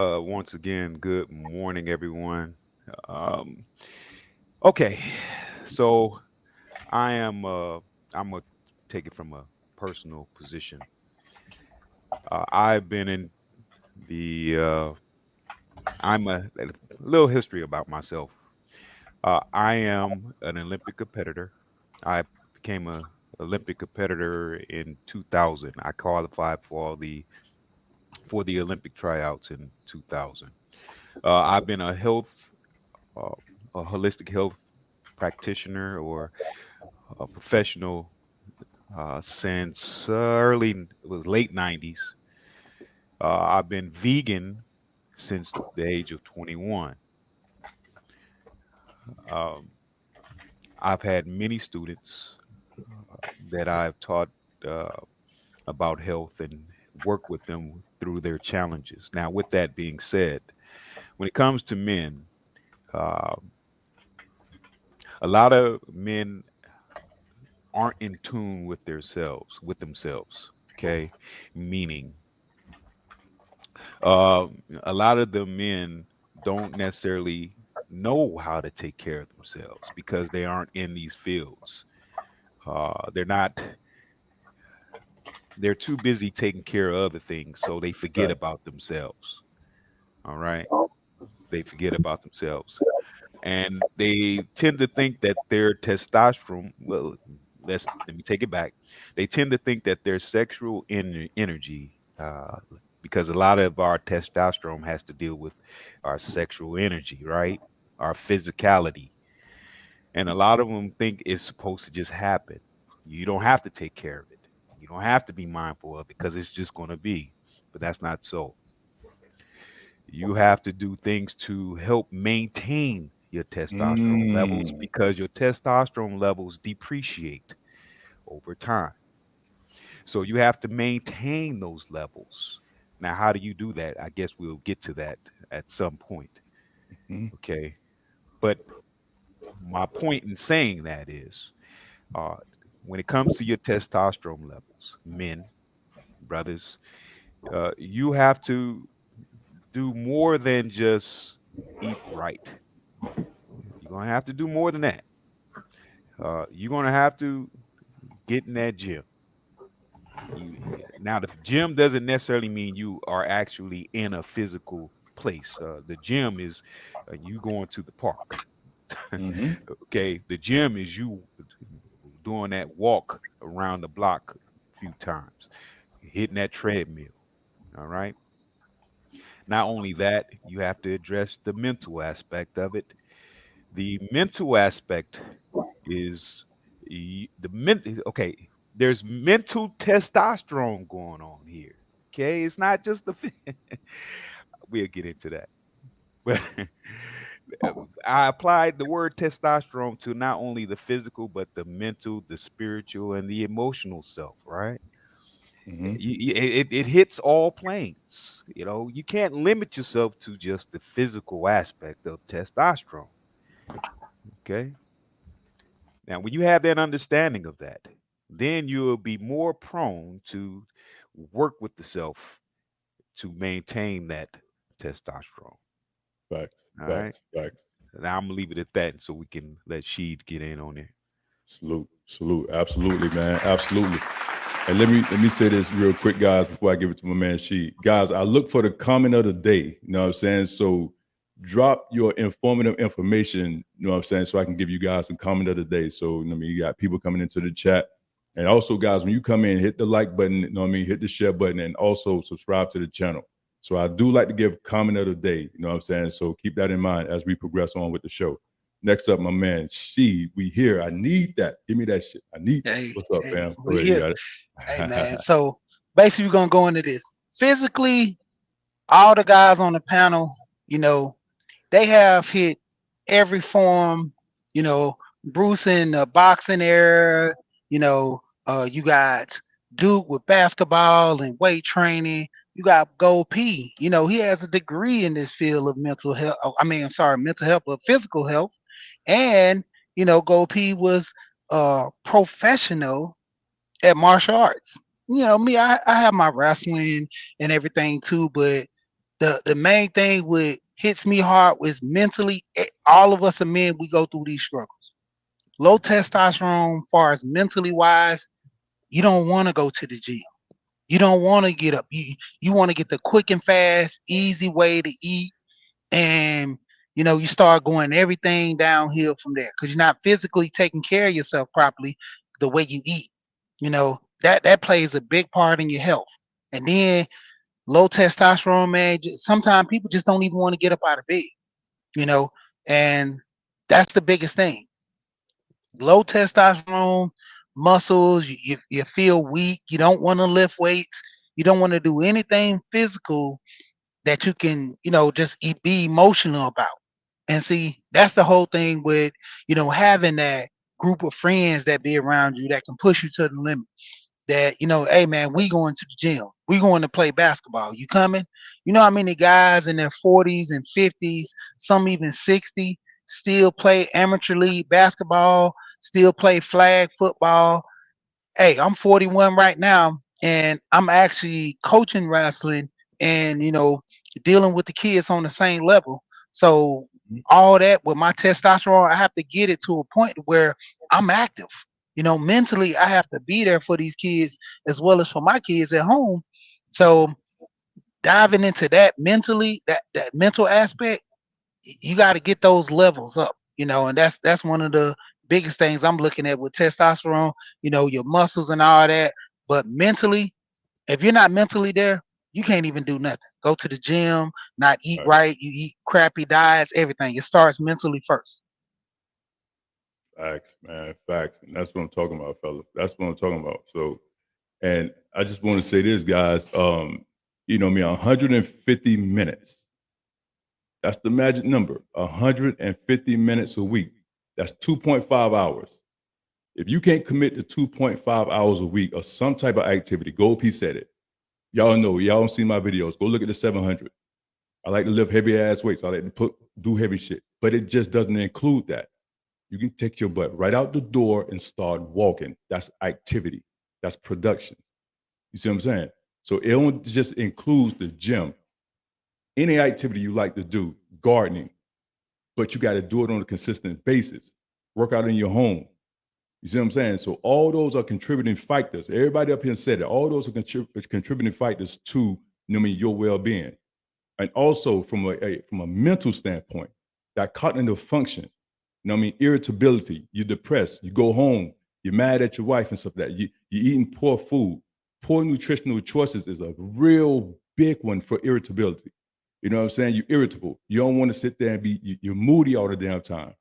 Once again, good morning, everyone. Um, okay, so I am. I'm gonna take it from a personal position. I've been in the. I'm a little history about myself. I am an Olympic competitor. I became a Olympic competitor in 2000. I qualified for the Olympic tryouts in 2000. I've been uh, a holistic health practitioner or a professional since it was late 90s. I've been vegan since the age of 21. Um, I've had many students that I've taught uh, about health and work with them through their challenges. Now, with that being said, when it comes to men, uh, a lot of men aren't in tune with themselves. Okay, meaning a lot of the men don't necessarily know how to take care of themselves because they aren't in these fields. They're not. They're too busy taking care of other things, so they forget Right. about themselves. All right, they forget about themselves, and they tend to think that their testosterone. Well, let me take it back. They tend to think that their sexual energy. Because a lot of our testosterone has to deal with our sexual energy, right? Our physicality. And a lot of them think it's supposed to just happen. You don't have to take care of it. You don't have to be mindful of it because it's just going to be. But that's not so. You have to do things to help maintain your testosterone levels Mm, because your testosterone levels depreciate over time. So you have to maintain those levels. Now, how do you do that? I guess we'll get to that at some point. mm, Okay. But my point in saying that is uh, when it comes to your testosterone levels, men, brothers, you have to do more than just eat right. You're going to have to do more than that. You're going to have to get in that gym. Now, the gym doesn't necessarily mean you are actually in a physical place. The gym is you going to the park. mm-hmm. Okay, the gym is you doing that walk around the block a few times, hitting that treadmill. All right. Not only that, you have to address the mental aspect of it. The mental aspect is okay. There's mental testosterone going on here. Okay, it's not just we'll get into that. But I applied the word testosterone to not only the physical, but the mental, the spiritual, and the emotional self, right? Mm-hmm. It hits all planes. You know, you can't limit yourself to just the physical aspect of testosterone. Okay. Now, when you have that understanding of that, then you'll be more prone to work with the self to maintain that testosterone. Facts, All right. facts, facts. Now I'm gonna leave it at that so we can let Sheed get in on it. Salute, salute. Absolutely, man. Absolutely. And let me say this real quick, guys, before I give it to my man She. Guys, I look for the comment of the day. You know what I'm saying? So drop your informative information, you know what I'm saying, so I can give you guys some comment of the day. So, I mean, you got people coming into the chat. And also, guys, when you come in, hit the like button, you know what I mean, hit the share button, and also subscribe to the channel. So I do like to give comment of the day, you know what I'm saying? So keep that in mind as we progress on with the show. Next up, my man, we here. I need that. Give me that shit. I need that. Hey, What's up, hey, fam? Go we ahead. You here. got Hey, man. it. So basically, we're gonna go into this. Physically, all the guys on the panel, you know, they have hit every form. You know, Bruce in the boxing era. You got Duke with basketball and weight training. You got Gold P. You know, he has a degree in this field of mental health. I mean, I'm sorry, mental health, but physical health. And Gold P was a professional at martial arts. Me, I have my wrestling and everything too, but the main thing what hits me hard was mentally. All of us are men. We go through these struggles. Low testosterone, far as mentally wise, you don't want to go to the gym. You don't want to get up. You want to get the quick and fast, easy way to eat, and you start going everything downhill from there because you're not physically taking care of yourself properly the way you eat. That plays a big part in your health. And then low testosterone, man. Sometimes people just don't even want to get up out of bed. You know, and that's the biggest thing. Low testosterone, muscles. You feel weak. You don't want to lift weights. You don't want to do anything physical that you can, just be emotional about. And see, that's the whole thing with, having that group of friends that be around you that can push you to the limit. That, hey man, we going to the gym. We going to play basketball. You coming? You know how many guys in their 40s and 50s, some even 60, still play amateur league basketball, still play flag football. Hey, I'm 41 right now, and I'm actually coaching wrestling and dealing with the kids on the same level. So all that with my testosterone, I have to get it to a point where I'm active. Mentally, I have to be there for these kids as well as for my kids at home. So diving into that mentally, that mental aspect, you got to get those levels up. And that's one of the biggest things I'm looking at with testosterone. Your muscles and all that, but mentally, if you're not mentally there, you can't even do nothing. Go to the gym, not eat right, you eat crappy diets, everything. It starts mentally first. Facts, man, facts. And that's what I'm talking about, fellas. That's what I'm talking about. So, and I just want to say this, guys. 150 minutes. That's the magic number. 150 minutes a week. That's 2.5 hours. If you can't commit to 2.5 hours a week of some type of activity, Gold P said it. Y'all know, y'all don't see my videos. Go look at the 700. I like to lift heavy ass weights. I like to do heavy shit, but it just doesn't include that. You can take your butt right out the door and start walking. That's activity. That's production. You see what I'm saying? So it don't just includes the gym. Any activity you like to do, gardening, but you got to do it on a consistent basis. Work out in your home. You see what I'm saying? So all those are contributing factors. Everybody up here said it. All those are contributing factors to your well-being. And also from a mental standpoint, that cognitive function, irritability, you're depressed, you go home, you're mad at your wife and stuff like that. You're eating poor food. Poor nutritional choices is a real big one for irritability. You know what I'm saying? You're irritable. You don't want to sit there and you're moody all the damn time.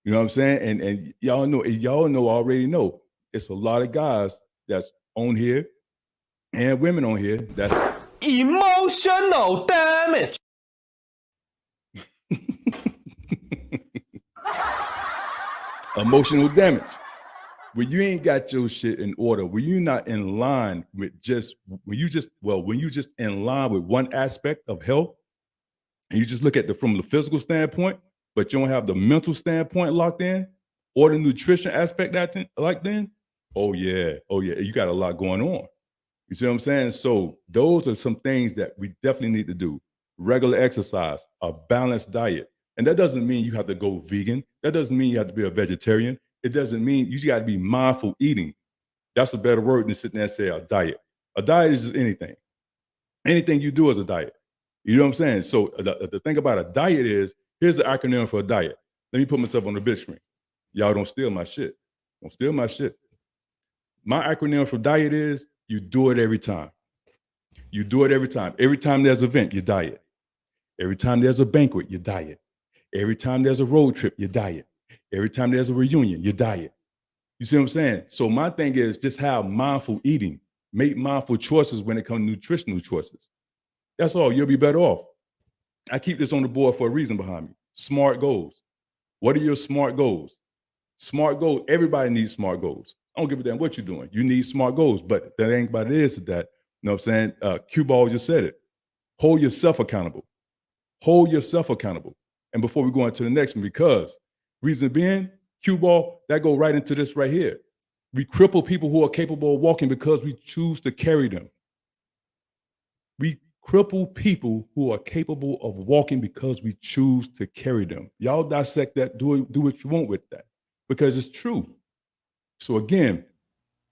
You know what I'm saying? And y'all already know, it's a lot of guys that's on here and women on here that's emotional damage. Emotional damage. When you ain't got your shit in order, when you're not in line with when you just in line with one aspect of health, and you just look at from the physical standpoint, but you don't have the mental standpoint locked in, or the nutrition aspect locked in, oh yeah, you got a lot going on. You see what I'm saying? So those are some things that we definitely need to do. Regular exercise, a balanced diet. And that doesn't mean you have to go vegan. That doesn't mean you have to be a vegetarian. It doesn't mean you got to be mindful eating. That's a better word than sitting there and say a diet. A diet is just anything. Anything you do is a diet. You know what I'm saying? So the thing about a diet is, here's the acronym for a diet. Let me put myself on the big screen. Y'all don't steal my shit. Don't steal my shit. My acronym for diet is, you do it every time. You do it every time. Every time there's an event, you diet. Every time there's a banquet, you diet. Every time there's a road trip, you diet. Every time there's a reunion, you diet. You see what I'm saying? So my thing is just have mindful eating. Make mindful choices when it comes to nutritional choices. That's all. You'll be better off. I keep this on the board for a reason behind me. SMART goals. What are your SMART goals? SMART goals. Everybody needs SMART goals. I don't give a damn what you're doing. You need SMART goals. But the thing about it is that, you know what I'm saying? Q-Ball just said it. Hold yourself accountable. Hold yourself accountable. And before we go into the next one, because reason being, Q-Ball, that go right into this right here. We cripple people who are capable of walking because we choose to carry them. We crippled people who are capable of walking because we choose to carry them. Y'all dissect that, do what you want with that, because it's true. So again,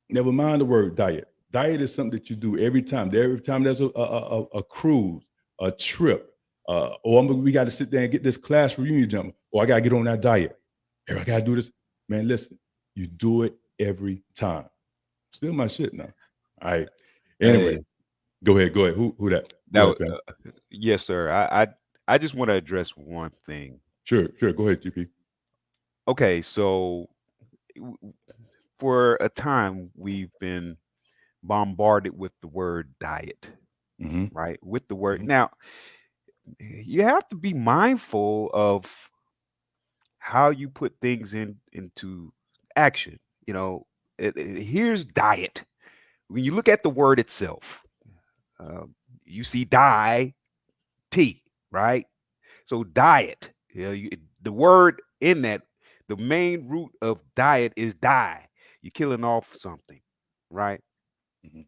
never mind the word diet. Diet is something that you do every time. Every time there's a cruise, a trip, we got to sit there and get this class reunion jump, or I got to get on that diet. Or I got to do this. Man, listen, you do it every time. Still my shit now. All right. Anyway, Hey, go ahead. Who that? now, Go ahead, fam. yes, sir. I just want to address one thing. Sure. Go ahead, GP. Okay, so w- for a time we've been bombarded with the word diet, Mm-hmm. right? With the word. Mhm. Now, you have to be mindful of how you put things into action. You know, here's diet. When you look at the word itself, uh, you see tea, right? So diet, the word in that, the main root of diet is die. You're killing off something, right? Mhm.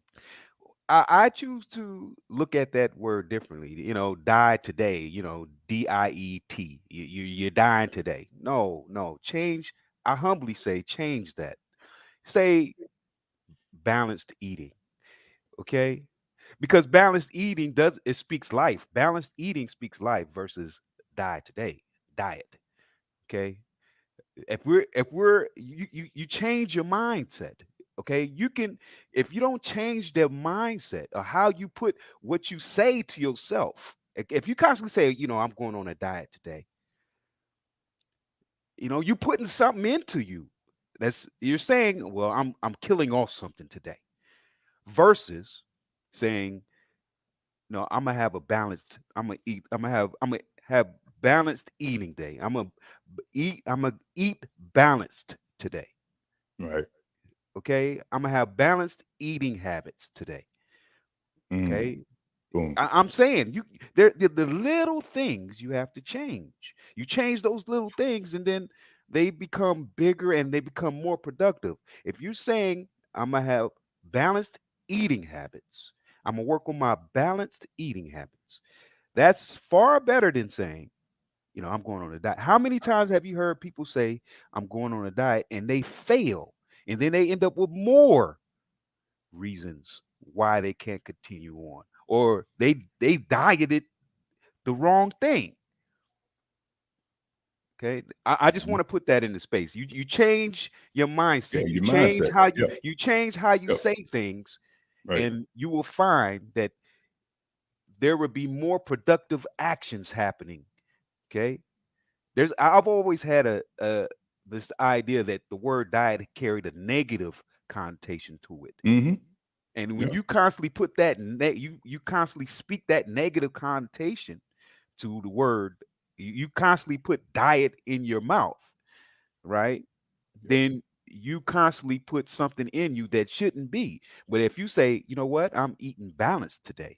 I choose to look at that word differently. Die today. DIET. You're dying today. No, change. I humbly say, change that. Say balanced eating. Okay, because balanced eating it speaks life. Balanced eating speaks life versus die today diet. Okay, if we're you change your mindset. Okay, you can, if you don't change their mindset or how you put what you say to yourself. If you constantly say, I'm going on a diet today, you're putting something into you. That's, you're saying, well, I'm killing off something today, versus saying, no, I'm gonna have a balanced. I'm gonna have balanced eating day. I'm gonna eat balanced today. Right. Okay, I'm gonna have balanced eating habits today. Mm. Okay, Boom. I'm saying the little things you have to change. You change those little things, and then they become bigger and they become more productive. If you're saying I'm gonna have balanced eating habits, I'm gonna work on my balanced eating habits. That's far better than saying, I'm going on a diet. How many times have you heard people say, I'm going on a diet, and they fail, and then they end up with more reasons why they can't continue on, or they dieted the wrong thing. Okay, I just Mhm. want to put that into space. You change your Yeah, mindset. You your change mindset. how you Yep. you change how you Yep. say things, Right. and you will find that there will be more productive actions happening. Okay, I've always had a this idea that the word diet carried a negative connotation to it. Mm-hmm. And when Yeah. you constantly put that you constantly speak that negative connotation to the word, you constantly put diet in your mouth, right? Yep. Then you constantly put something in you that shouldn't be. But if you say, you know what, I'm eating balanced today,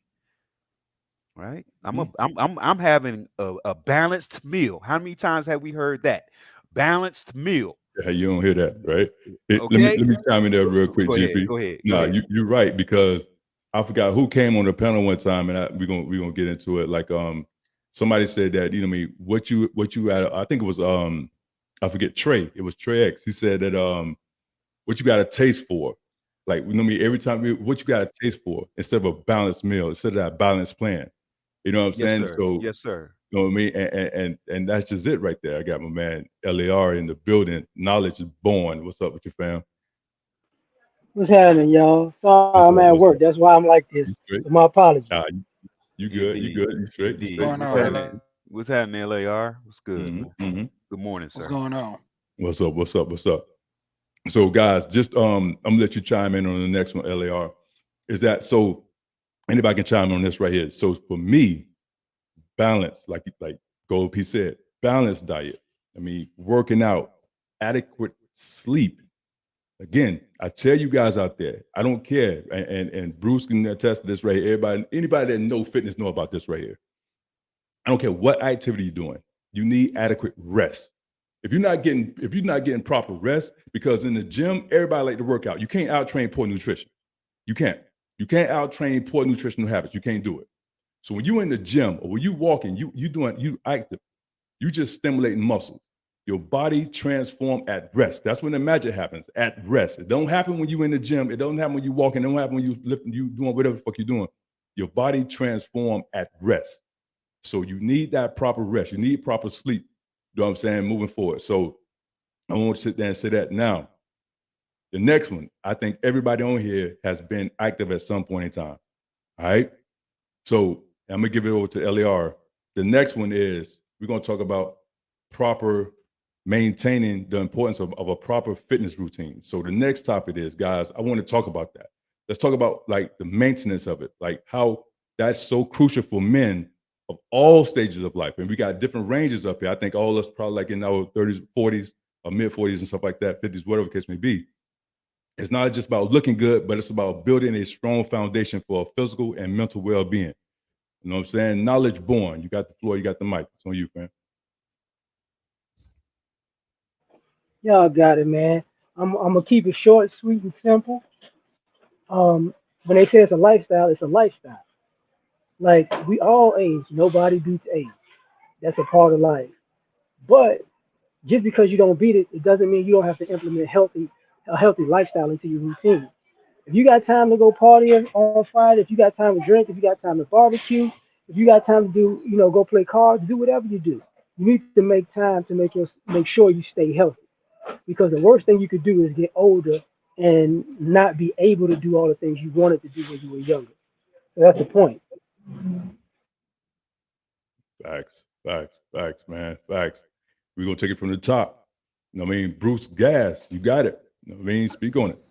right? Mhm. I'm having a balanced meal. How many times have we heard that? Balanced meal. Yeah, you don't hear that, right? Let me Okay. chime in there real quick, Go ahead. GP. Go ahead. Go Nah, ahead. you're right, because I forgot who came on the panel one time, and we're gonna get into it. Like somebody said that, what you had, I think it was I forget, Trey. It was Trey X. He said that what you got a taste for. Like, every time what you got a taste for instead of a balanced meal, instead of that balanced plan. You know what I'm Yes, saying? sir. So, Yes, sir. you know what I mean? And that's just it right there. I got my man LAR in the building. Knowledge is born. What's up with you, fam? What's happening, y'all? Sorry, What's I'm up? at What's work. up? That's why I'm like this. You straight? So my apologies. Nah, you good. You Indeed. good. You straight. You straight. Indeed. You Going straight. What's on, Um, LA? happening? What's happening, LAR? What's good, mhm, man? mhm. Good morning, What's sir. going on? What's up? What's up? What's up? So, guys, just I'm gonna let you chime in on the next one, LAR. Is that so? Anybody can chime in on this right here. So for me, balance, like Gold P said, balanced diet. I mean, working out, adequate sleep. Again, I tell you guys out there, I don't care, and Bruce can attest to this right here. Anybody that know fitness know about this right here. I don't care what activity you're doing. You need adequate rest. If you're not getting proper rest, because in the gym, everybody like to work out. You can't out train poor nutrition. You can't. You can't out train poor nutritional habits. You can't do it. So when you're in the gym or when you walking, you active, you just stimulating muscles. Your body transform at rest. That's when the magic happens, at rest. It don't happen when you in the gym. It don't happen when you walking. It don't happen when you lifting, you doing whatever the fuck you're doing. Your body transform at rest. So you need that proper rest. You need proper sleep. You know what I'm saying? Moving forward. So I want to sit there and say that. Now, the next one, I think everybody on here has been active at some point in time. All right. So I'm gonna give it over to LAR. The next one is we're gonna talk about proper maintaining the importance of a proper fitness routine. So the next topic is, guys, I want to talk about that. Let's talk about like the maintenance of it, like how that's so crucial for men of all stages of life. And we got different ranges up here. I think all of us probably like in our 30s, 40s, or mid 40s and stuff like that, 50s, whatever the case may be. It's not just about looking good, but it's about building a strong foundation for physical and mental well-being. You know what I'm saying? Knowledge born. You got the floor, you got the mic. It's on you, fam. Y'all got it, man. I'm gonna keep it short, sweet, and simple. When they say it's a lifestyle, it's a lifestyle. Like we all age. Nobody beats age. That's a part of life. But just because you don't beat it, it doesn't mean you don't have to implement a healthy lifestyle into your routine. If you got time to go party on Friday, if you got time to drink, if you got time to barbecue, if you got time to do, go play cards, do whatever you do. You need to make time to make sure you stay healthy. Because the worst thing you could do is get older and not be able to do all the things you wanted to do when you were younger. So that's the point. Facts, man. Facts. We're gonna take it from the top. You know what I mean? Bruce Gas, you got it. You know what I mean? Speak on it.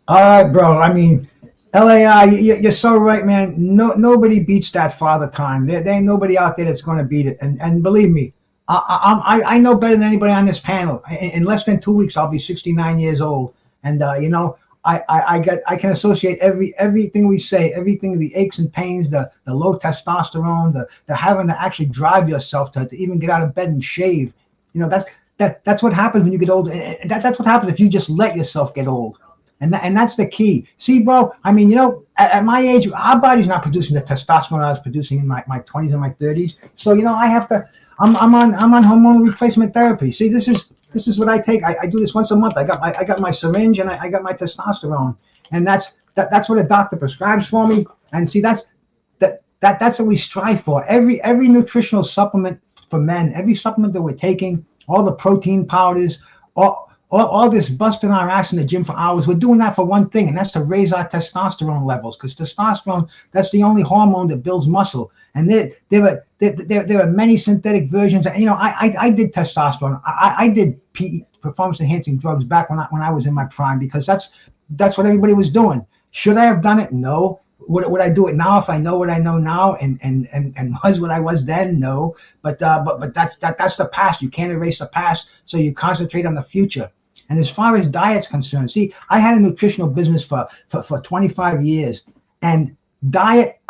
All right, bro. I mean, LAI, you're so right, man. Nobody beats that father time. There ain't nobody out there that's going to beat it. And believe me, I know better than anybody on this panel. In less than 2 weeks, I'll be 69 years old. And I can associate everything we say, everything, the aches and pains, the low testosterone, the having to actually drive yourself to even get out of bed and shave. That's what happens when you get older. And that's what happens if you just let yourself get old. And that's the key. See, bro, I mean, at my age, our body's not producing the testosterone I was producing in my 20s and my 30s. So, I have to, I'm on hormonal replacement therapy. See, this is what I take. I do this once a month. I got my syringe and I got my testosterone. And that's what a doctor prescribes for me. And see, that's what we strive for. Every nutritional supplement for men, every supplement that we're taking, all the protein powders, all this busting our ass in the gym for hours, we're doing that for one thing, and that's to raise our testosterone levels, because testosterone, that's the only hormone that builds muscle. And there are many synthetic versions. I did testosterone. I did PE, performance enhancing drugs, back when I was in my prime, because that's what everybody was doing. Should I have done it? No. Would I do it now if I know what I know now and was what I was then? No. But that's the past. You can't erase the past, so you concentrate on the future. And as far as diet's concerned, see, I had a nutritional business for 25 years, and diet,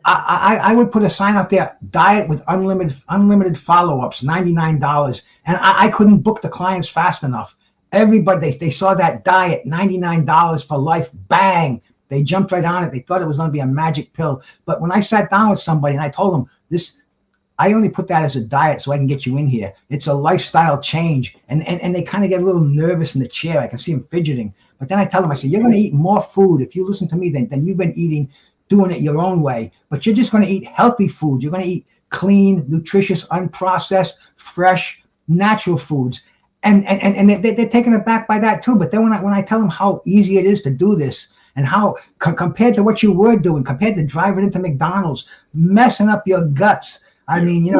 I would put a sign out there, diet with unlimited follow-ups, $99, and I couldn't book the clients fast enough. Everybody, they saw that diet, $99 for life, bang, they jumped right on it. They thought it was going to be a magic pill. But when I sat down with somebody and I told them I only put that as a diet so I can get you in here. It's a lifestyle change. And they kind of get a little nervous in the chair. I can see them fidgeting. But then I tell them, I say, you're going to eat more food if you listen to me than you've been eating, doing it your own way. But you're just going to eat healthy food. You're going to eat clean, nutritious, unprocessed, fresh, natural foods. And they're taken aback by that too. But then when I tell them how easy it is to do this, and how compared to what you were doing, compared to driving into McDonald's, messing up your guts. I mean,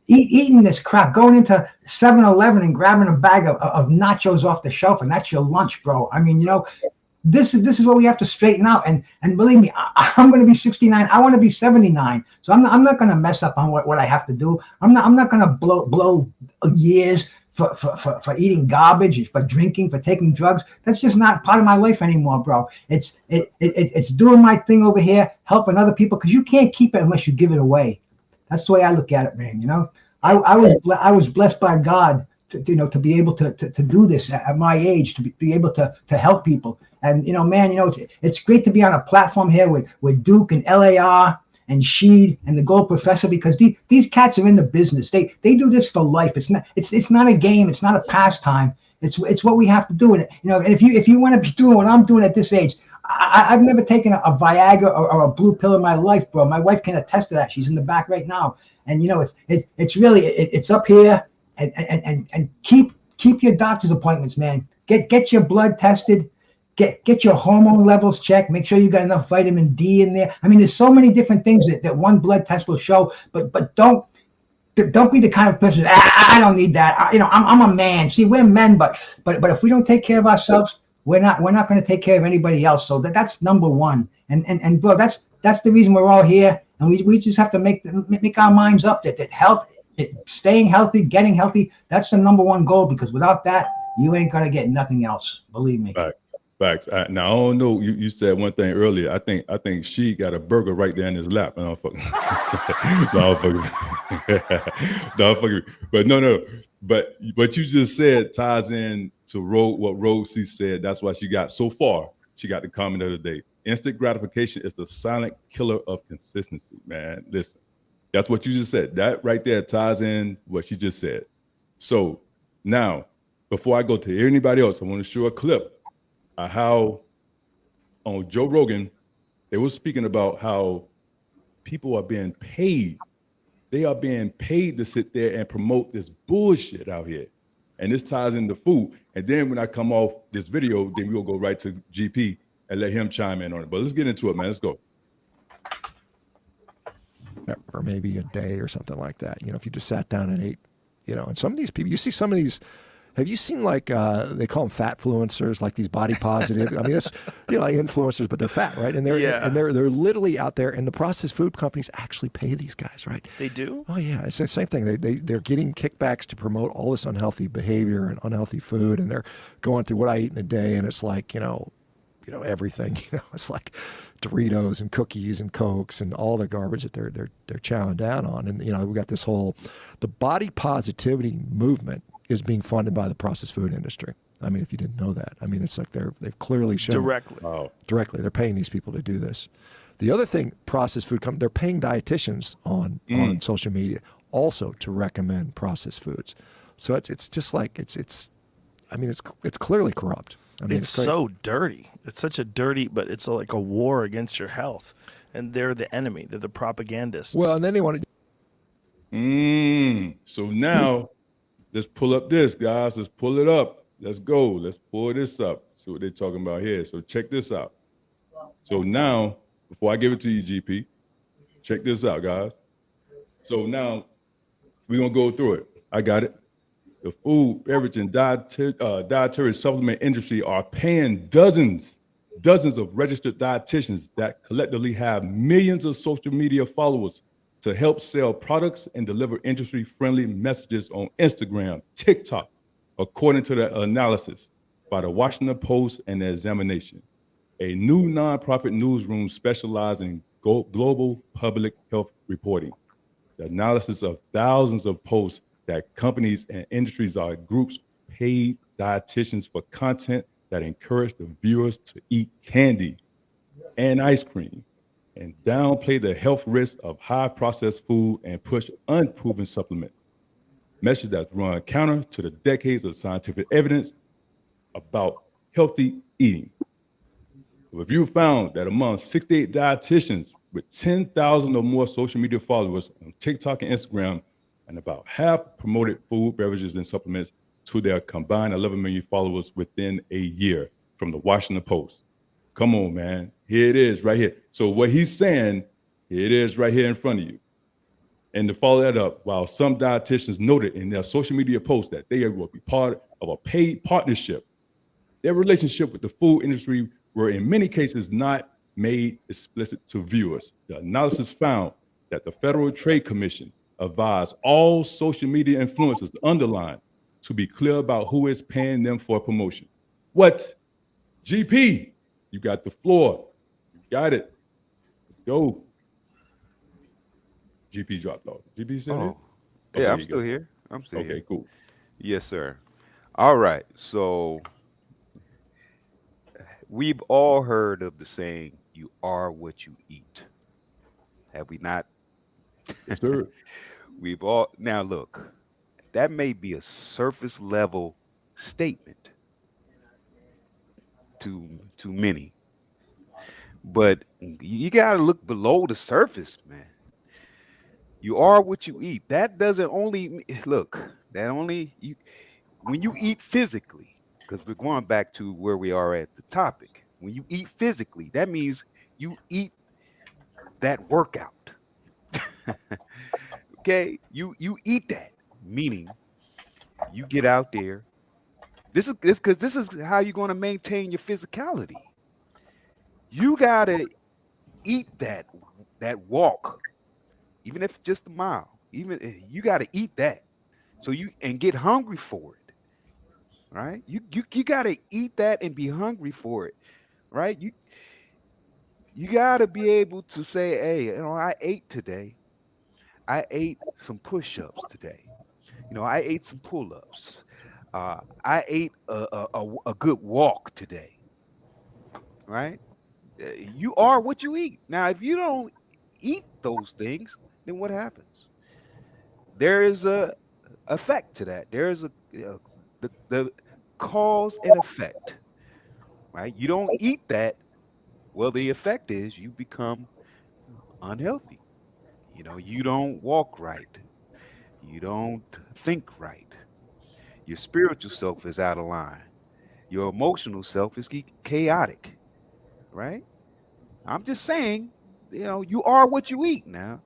eating this crap, going into 7-Eleven and grabbing a bag of nachos off the shelf, and that's your lunch, bro. I mean, this is what we have to straighten out. And believe me, I'm going to be 69. I want to be 79. So I'm not going to mess up on what I have to do. I'm not going to blow years for eating garbage, for drinking, for taking drugs. That's just not part of my life anymore, bro. It's doing my thing over here, helping other people, because you can't keep it unless you give it away. That's the way I look at it, man. I was blessed by God to be able to do this at my age, to be able to help people. And man, it's great to be on a platform here with Duke and LAR and Sheed and the Gold Professor, because these cats are in the business. They do this for life. It's not a game. It's not a pastime. It's what we have to do. And and if you want to be doing what I'm doing at this age, I've never taken a Viagra or a blue pill in my life, bro. My wife can attest to that. She's in the back right now. And it's really it's up here, and keep your doctor's appointments, man. Get your blood tested. Get your hormone levels checked. Make sure you got enough vitamin D in there. I mean, there's so many different things that one blood test will show. But don't be the kind of person. I don't need that. I'm a man. See, we're men, but if we don't take care of ourselves, we're not going to take care of anybody else. So that's number one. And bro, that's the reason we're all here. And we just have to make our minds up that health, staying healthy, getting healthy, that's the number one goal, because without that, you ain't gonna get nothing else. Believe me. Facts. Now I don't know. You said one thing earlier. I think she got a burger right there in his lap. No, I'm fucking. No, I'm fucking. But no. But what you just said ties in to what Rosie said. That's why she got so far. She got the comment of the day. Instant gratification is the silent killer of consistency, man. Listen, that's what you just said. That right there ties in what she just said. So now, before I go to anybody else, I want to show a clip of how on Joe Rogan, they were speaking about how people are being paid. They are being paid to sit there and promote this bullshit out here. And this ties into food. And then when I come off this video, then we'll go right to GP and let him chime in on it. But let's get into it, man. Let's go. Or maybe a day or something like that. If you just sat down and ate, and some of these people, you see some of these. Have you seen they call them fat influencers, like these body positive? I mean, that's like influencers, but they're fat, right? And they're literally out there, and the processed food companies actually pay these guys, right? They do? Oh yeah, it's the same thing. They're getting kickbacks to promote all this unhealthy behavior and unhealthy food, and they're going through what I eat in a day, and it's like everything. It's like Doritos and cookies and Cokes and all the garbage that they're chowing down on, and we got this whole the body positivity movement is being funded by the processed food industry. I mean, if you didn't know that, I mean, it's like they've clearly shown directly they're paying these people to do this. The other thing, processed food they're paying dietitians on social media also to recommend processed foods. So it's just like it's clearly corrupt. I mean, it's so dirty. It's such a dirty, but it's like a war against your health, and they're the enemy. They're the propagandists. Well, and then they want to. So now. Let's pull up this, guys. Let's pull it up. Let's go. Let's pull this up. See what they're talking about here. So check this out. So now, before I give it to you, GP, check this out, guys. So now, we're going to go through it. I got it. The food, beverage, and dietary supplement industry are paying dozens of registered dietitians that collectively have millions of social media followers to help sell products and deliver industry-friendly messages on Instagram, TikTok, according to the analysis by the Washington Post and the Examination, a new nonprofit newsroom specializing in global public health reporting. The analysis of thousands of posts that companies and industries or groups paid dietitians for content that encouraged the viewers to eat candy and ice cream, and downplay the health risks of high processed food and push unproven supplements. Messages that run counter to the decades of scientific evidence about healthy eating. The review found that among 68 dietitians with 10,000 or more social media followers on TikTok and Instagram, and about half promoted food, beverages, and supplements to their combined 11 million followers within a year, from the Washington Post. Come on, man. Here it is right here. So what he's saying, here it is right here in front of you. And to follow that up, while some dietitians noted in their social media posts that they will be part of a paid partnership, their relationship with the food industry were in many cases not made explicit to viewers. The analysis found that the Federal Trade Commission advised all social media influencers underline to be clear about who is paying them for promotion. What? GP, you got the floor. You got it. Let's go. GP dropped off. GP said it? Yeah, I'm still here. here. Okay, cool. Yes, sir. All right. So we've all heard of the saying, you are what you eat. Have we not? Yes, sir. We've all now look. That may be a surface level statement to many, but you got to look below the surface, man. You are what you eat. That doesn't only look. That only you when you eat physically, because we're going back to where we are at the topic. When you eat physically, that means you eat that workout. Okay, you eat that, meaning you get out there. This is how you're going to maintain your physicality. You gotta eat that walk, even if it's just a mile. Even you gotta eat that, so you and get hungry for it, right? You gotta eat that and be hungry for it, right? You gotta be able to say, hey, I ate today. I ate some push-ups today. I ate some pull-ups. I ate a good walk today, right? You are what you eat. Now, if you don't eat those things, then what happens? There is a effect to that. There is the cause and effect, right? You don't eat that. Well, the effect is you become unhealthy. You don't walk right. You don't think right. Your spiritual self is out of line. Your emotional self is chaotic, right? I'm just saying, you are what you eat now,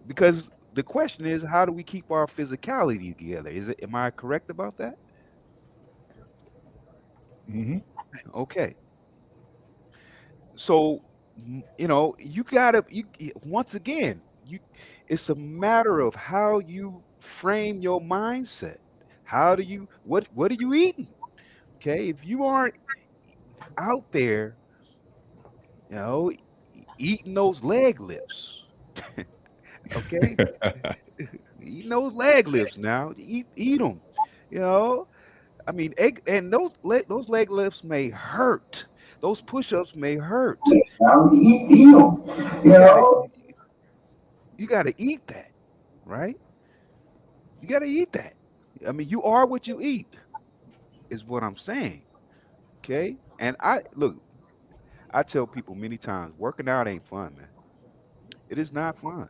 because the question is, how do we keep our physicality together? Am I correct about that? Hmm. Okay. So, you gotta, once again, it's a matter of how you frame your mindset. How do you, what are you eating? Okay. If you aren't out there, you know, eating those leg lifts, okay, eating those leg lifts now. Eat them. You know, I mean, and those leg lifts may hurt. Those push-ups may hurt. Eat 'em, You gotta you gotta eat that, right? You gotta eat that. I mean, you are what you eat, is what I'm saying. Okay. And I tell people many times, working out ain't fun, man. It is not fun.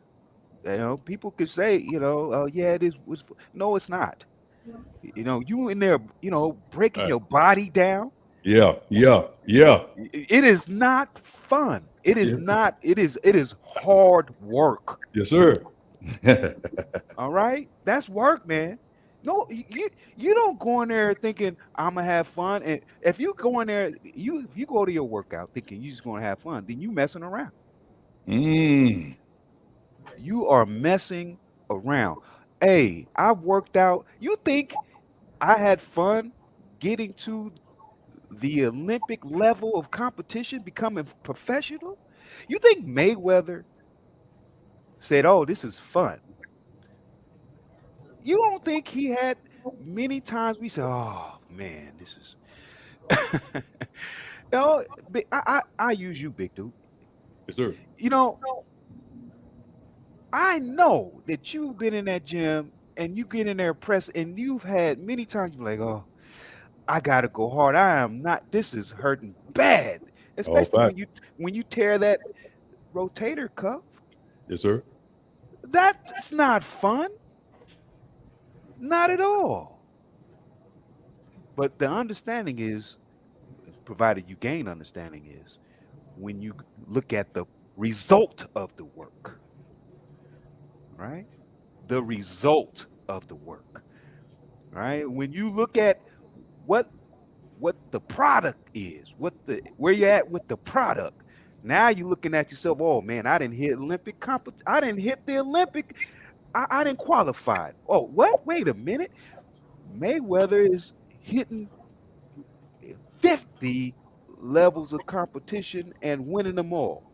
People could say, oh yeah, it is. No, it's not. You in there, breaking your body down. Yeah, yeah, yeah. It is not fun. It is Yes, not. It is hard work. yes, sir. All right, that's work, man. No, you don't go in there thinking I'm gonna have fun. And if you go in there, if you go to your workout thinking you're just gonna have fun, then you messing around. Mm. You are messing around. Hey, I worked out. You think I had fun getting to the Olympic level of competition, becoming professional? You think Mayweather said, "Oh, this is fun"? You don't think he had many times we said, "Oh man, this is." I use you, big dude. Yes, sir. You know, I know that you've been in that gym and you get in there press, and you've had many times you're like, "Oh, I gotta go hard. I am not. This is hurting bad." All Especially fact. when you tear that rotator cuff. Yes, sir. That's not fun. Not at all. But the understanding is, provided you gain understanding, is when you look at the result of the work, right? The result of the work, right? When you look at what what the product is, where you're at with the product. Now you're looking at yourself, oh man, I didn't hit I didn't hit the Olympic, I didn't qualify. Oh, what? Wait a minute. Mayweather is hitting 50 levels of competition and winning them all.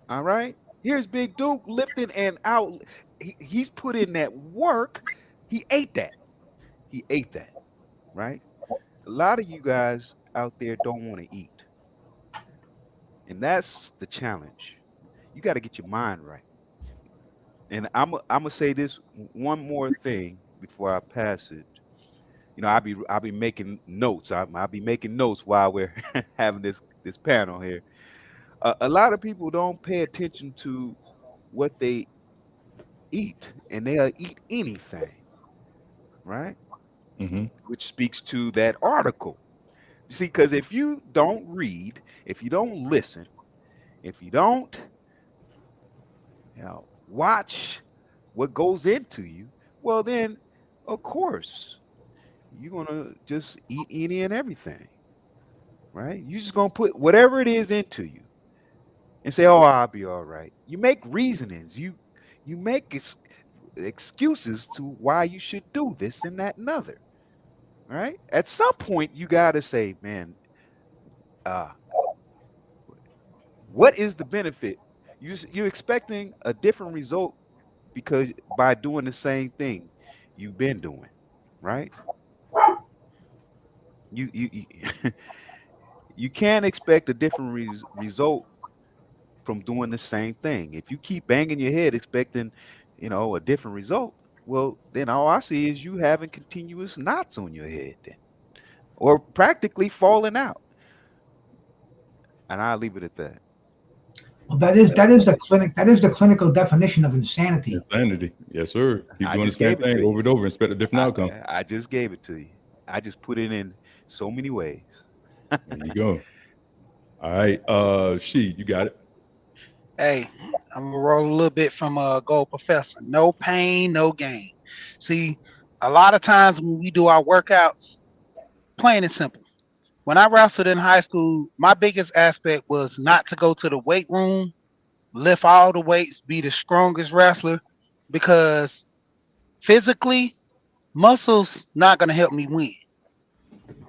All right. Here's Big Duke lifting and out. He's put in that work. He ate that. He ate that. Right. A lot of you guys out there don't want to eat. And that's the challenge. you got to get your mind right. And I'm gonna say this one more thing before I pass it. You know, I'll be making notes. I'll be making notes while we're having this panel here. A lot of people don't pay attention to what they eat, and they'll eat anything, right? Hmm. Which speaks to that article. You see, because if you don't read, if you don't listen, if you don't, watch what goes into you, well, then, of course, you're gonna just eat any and everything, right? You're just gonna put whatever it is into you and say, "Oh, I'll be all right." You make reasonings. You make excuses to why you should do this and that and other. Right? At some point, you gotta say, "Man, uh, what is the benefit? You're expecting a different result because by doing the same thing you've been doing, right? You you can't expect a different result from doing the same thing. If you keep banging your head expecting, a different result, well, then all I see is you having continuous knots on your head, then, or practically falling out. And I'll leave it at that. Well, that is the clinical definition of insanity. Insanity. Yes, sir. Keep I doing the just same gave it to thing you. over and over and expect a different outcome. I just gave it to you. I just put it in so many ways. There you go. All right. She, you got it. Hey, I'm gonna roll a little bit from Gold Professor. No pain, no gain. See, a lot of times when we do our workouts, plain and simple. When I wrestled in high school, my biggest aspect was not to go to the weight room, lift all the weights, be the strongest wrestler, because physically, muscles not gonna help me win.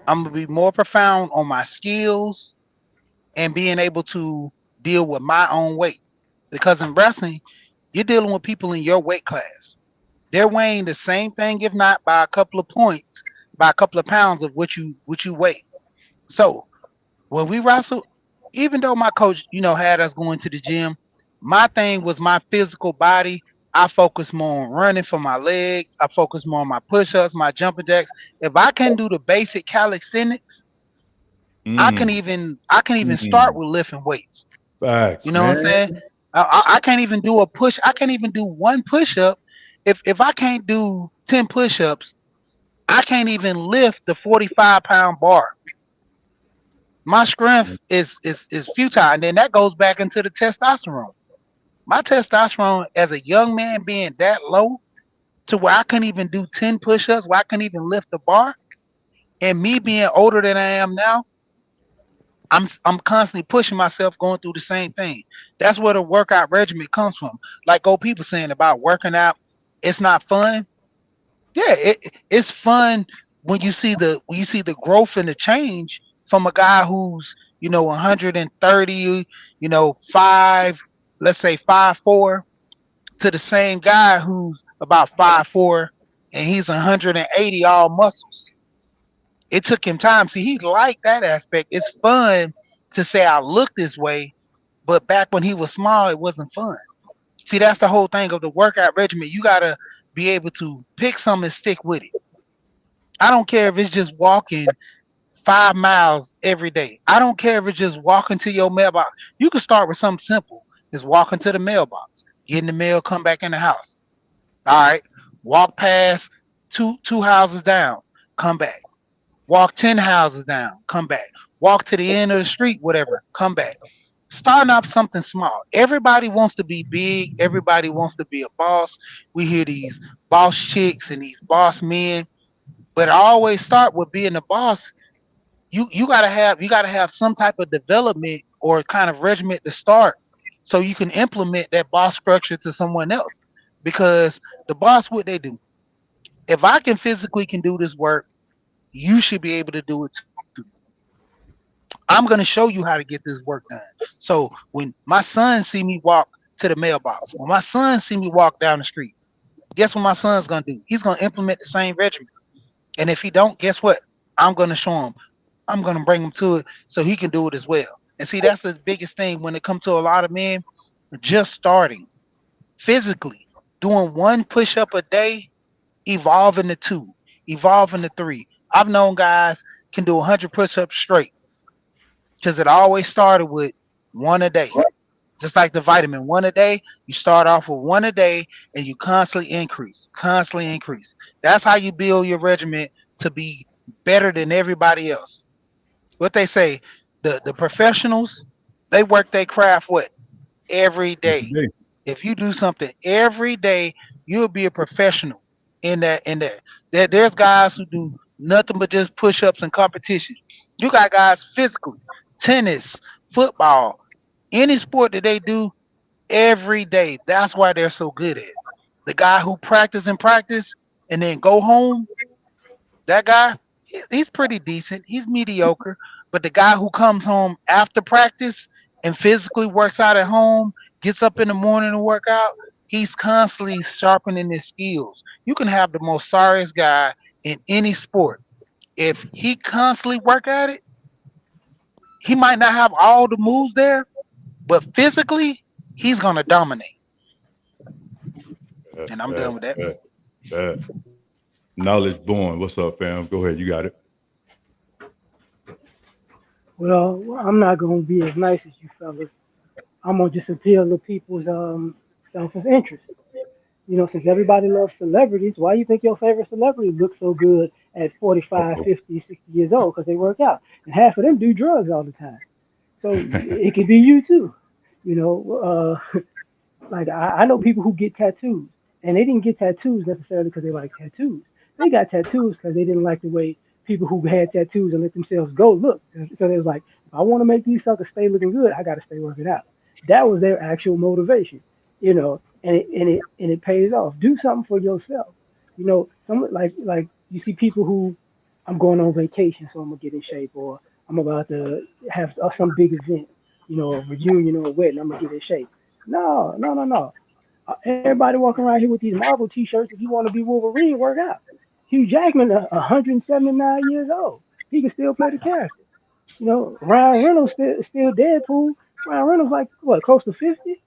I'm gonna be more profound on my skills and being able to deal with my own weight. Because in wrestling, you're dealing with people in your weight class. They're weighing the same thing, if not by a couple of points, by a couple of pounds of what you weigh. So when we wrestle, even though my coach, had us going to the gym, my thing was my physical body. I focus more on running for my legs. I focus more on my push-ups, my jumping jacks. If I can do the basic calisthenics, I can Mm, even start mm. with lifting weights. You Facts, know what I'm man. saying? I can't even do a push. I can't even do one push-up. If I can't do 10 push-ups, I can't even lift the 45-pound bar. My strength is futile. And then that goes back into the testosterone. My testosterone as a young man being that low to where I couldn't even do 10 push-ups, where I couldn't even lift the bar, and me being older than I am now, I'm constantly pushing myself going through the same thing. That's where the workout regimen comes from. Like old people saying about working out, it's not fun. Yeah, it's fun when you see the growth and the change from a guy who's 130, five, let's say 5'4", to the same guy who's about 5'4", and he's 180 all muscles. It took him time. See, he liked that aspect. It's fun to say I look this way, but back when he was small, it wasn't fun. See, that's the whole thing of the workout regimen. You gotta be able to pick something and stick with it. I don't care if it's just walking 5 miles every day. I don't care if it's just walking to your mailbox. You can start with something simple. Just walking to the mailbox, getting the mail, come back in the house. All right. Walk past two houses down, come back. Walk 10 houses down, come back. Walk to the end of the street, whatever, come back. Starting off something small. Everybody wants to be big. Everybody wants to be a boss. We hear these boss chicks and these boss men, but I always start with being a boss. You gotta have some type of development or kind of regiment to start, so you can implement that boss structure to someone else. Because the boss, what they do, if I can do this work, you should be able to do it too. I'm gonna show you how to get this work done. So when my son see me walk to the mailbox, when my son see me walk down the street, guess what my son's gonna do? He's gonna implement the same regimen. And if he don't, guess what? I'm gonna show him. I'm gonna bring him to it so he can do it as well. And see, that's the biggest thing when it comes to a lot of men. just starting physically, doing one push up a day, evolving to two, evolving to three. I've known guys can do 100 push ups straight because it always started with one a day. Just like the vitamin, one a day, you start off with one a day and you constantly increase, constantly increase. That's how you build your regimen to be better than everybody else. What they say, the professionals, they work their craft what? Every Every day. day. If you do something every day, you'll be a professional in that. There's guys who do nothing but just push-ups and competition. You got guys physically, tennis, football, any sport that they do every day. That's why they're so good at it. The guy who practice and practice and then go home, that guy, he's pretty decent. He's mediocre. But the guy who comes home after practice and physically works out at home, gets up in the morning to work out, he's constantly sharpening his skills. You can have the most sorriest guy in any sport. If he constantly work at it, he might not have all the moves there, but physically, he's gonna dominate. Uh, And I'm uh, done with that. uh. Knowledge born. What's up, fam? Go ahead. You got it. Well, I'm not gonna be as nice as you fellas. I'm gonna just appeal to people's selfish interest. You know, since everybody loves celebrities, why you think your favorite celebrity looks so good at 45, Uh-oh. 50, 60 years old? Because they work out. And half of them do drugs all the time. So it could be you too. You know, like I know people who get tattoos, and they didn't get tattoos necessarily because they like tattoos. They got tattoos because they didn't like the way people who had tattoos and let themselves go look. So they was like, if I want to make these suckers stay looking good, I got to stay working out. That was their actual motivation, you know, and it pays off. Do something for yourself. You know, some like you see people who I'm going on vacation, so I'm gonna get in shape, or I'm about to have some big event, you know, a reunion or a wedding, I'm gonna get in shape. No, no, no, no. Everybody walking around here with these Marvel T-shirts. If you want to be Wolverine, work out. Hugh Jackman, 179 years old, he can still play the character. You know, Ryan Reynolds still Deadpool. Ryan Reynolds like what, close to 50.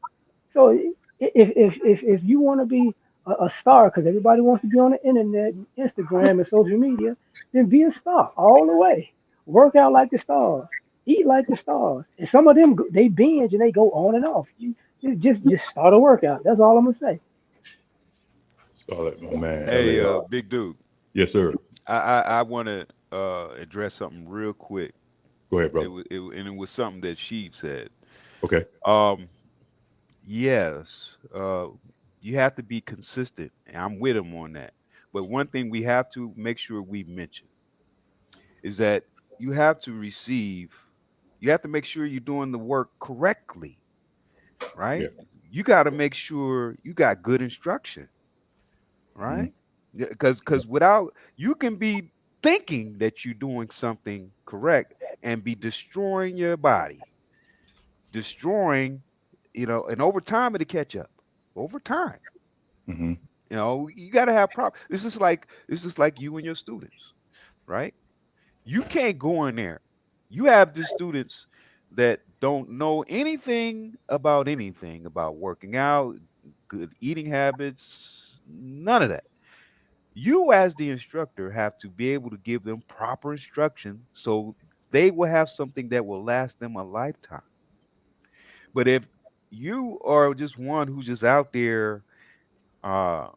So if you want to be a star, because everybody wants to be on the internet, and Instagram, and social media, then be a star all the way. Work out like the stars, eat like the stars, and some of them they binge and they go on and off. You just start a workout. That's all I'm gonna say. Solid, my man. Hey, LAR. big dude. Yes, sir. I want to address something real quick. Go ahead, bro. And it was something that she said. Okay. Yes, you have to be consistent, and I'm with him on that. But one thing we have to make sure we mention is that you have to receive, you have to make sure you're doing the work correctly, Yeah. right? You got to make sure you got good instruction, right? Because without, you can be thinking that you're doing something correct and be destroying your body, destroying, and over time it'll catch up. Over time, Mm-hmm. you got to have this is like you and your students, right? You can't go in there. You have the students that don't know anything about working out, good eating habits, none of that. You, as the instructor, have to be able to give them proper instruction so they will have something that will last them a lifetime. But if you are just one who's just out there, uh,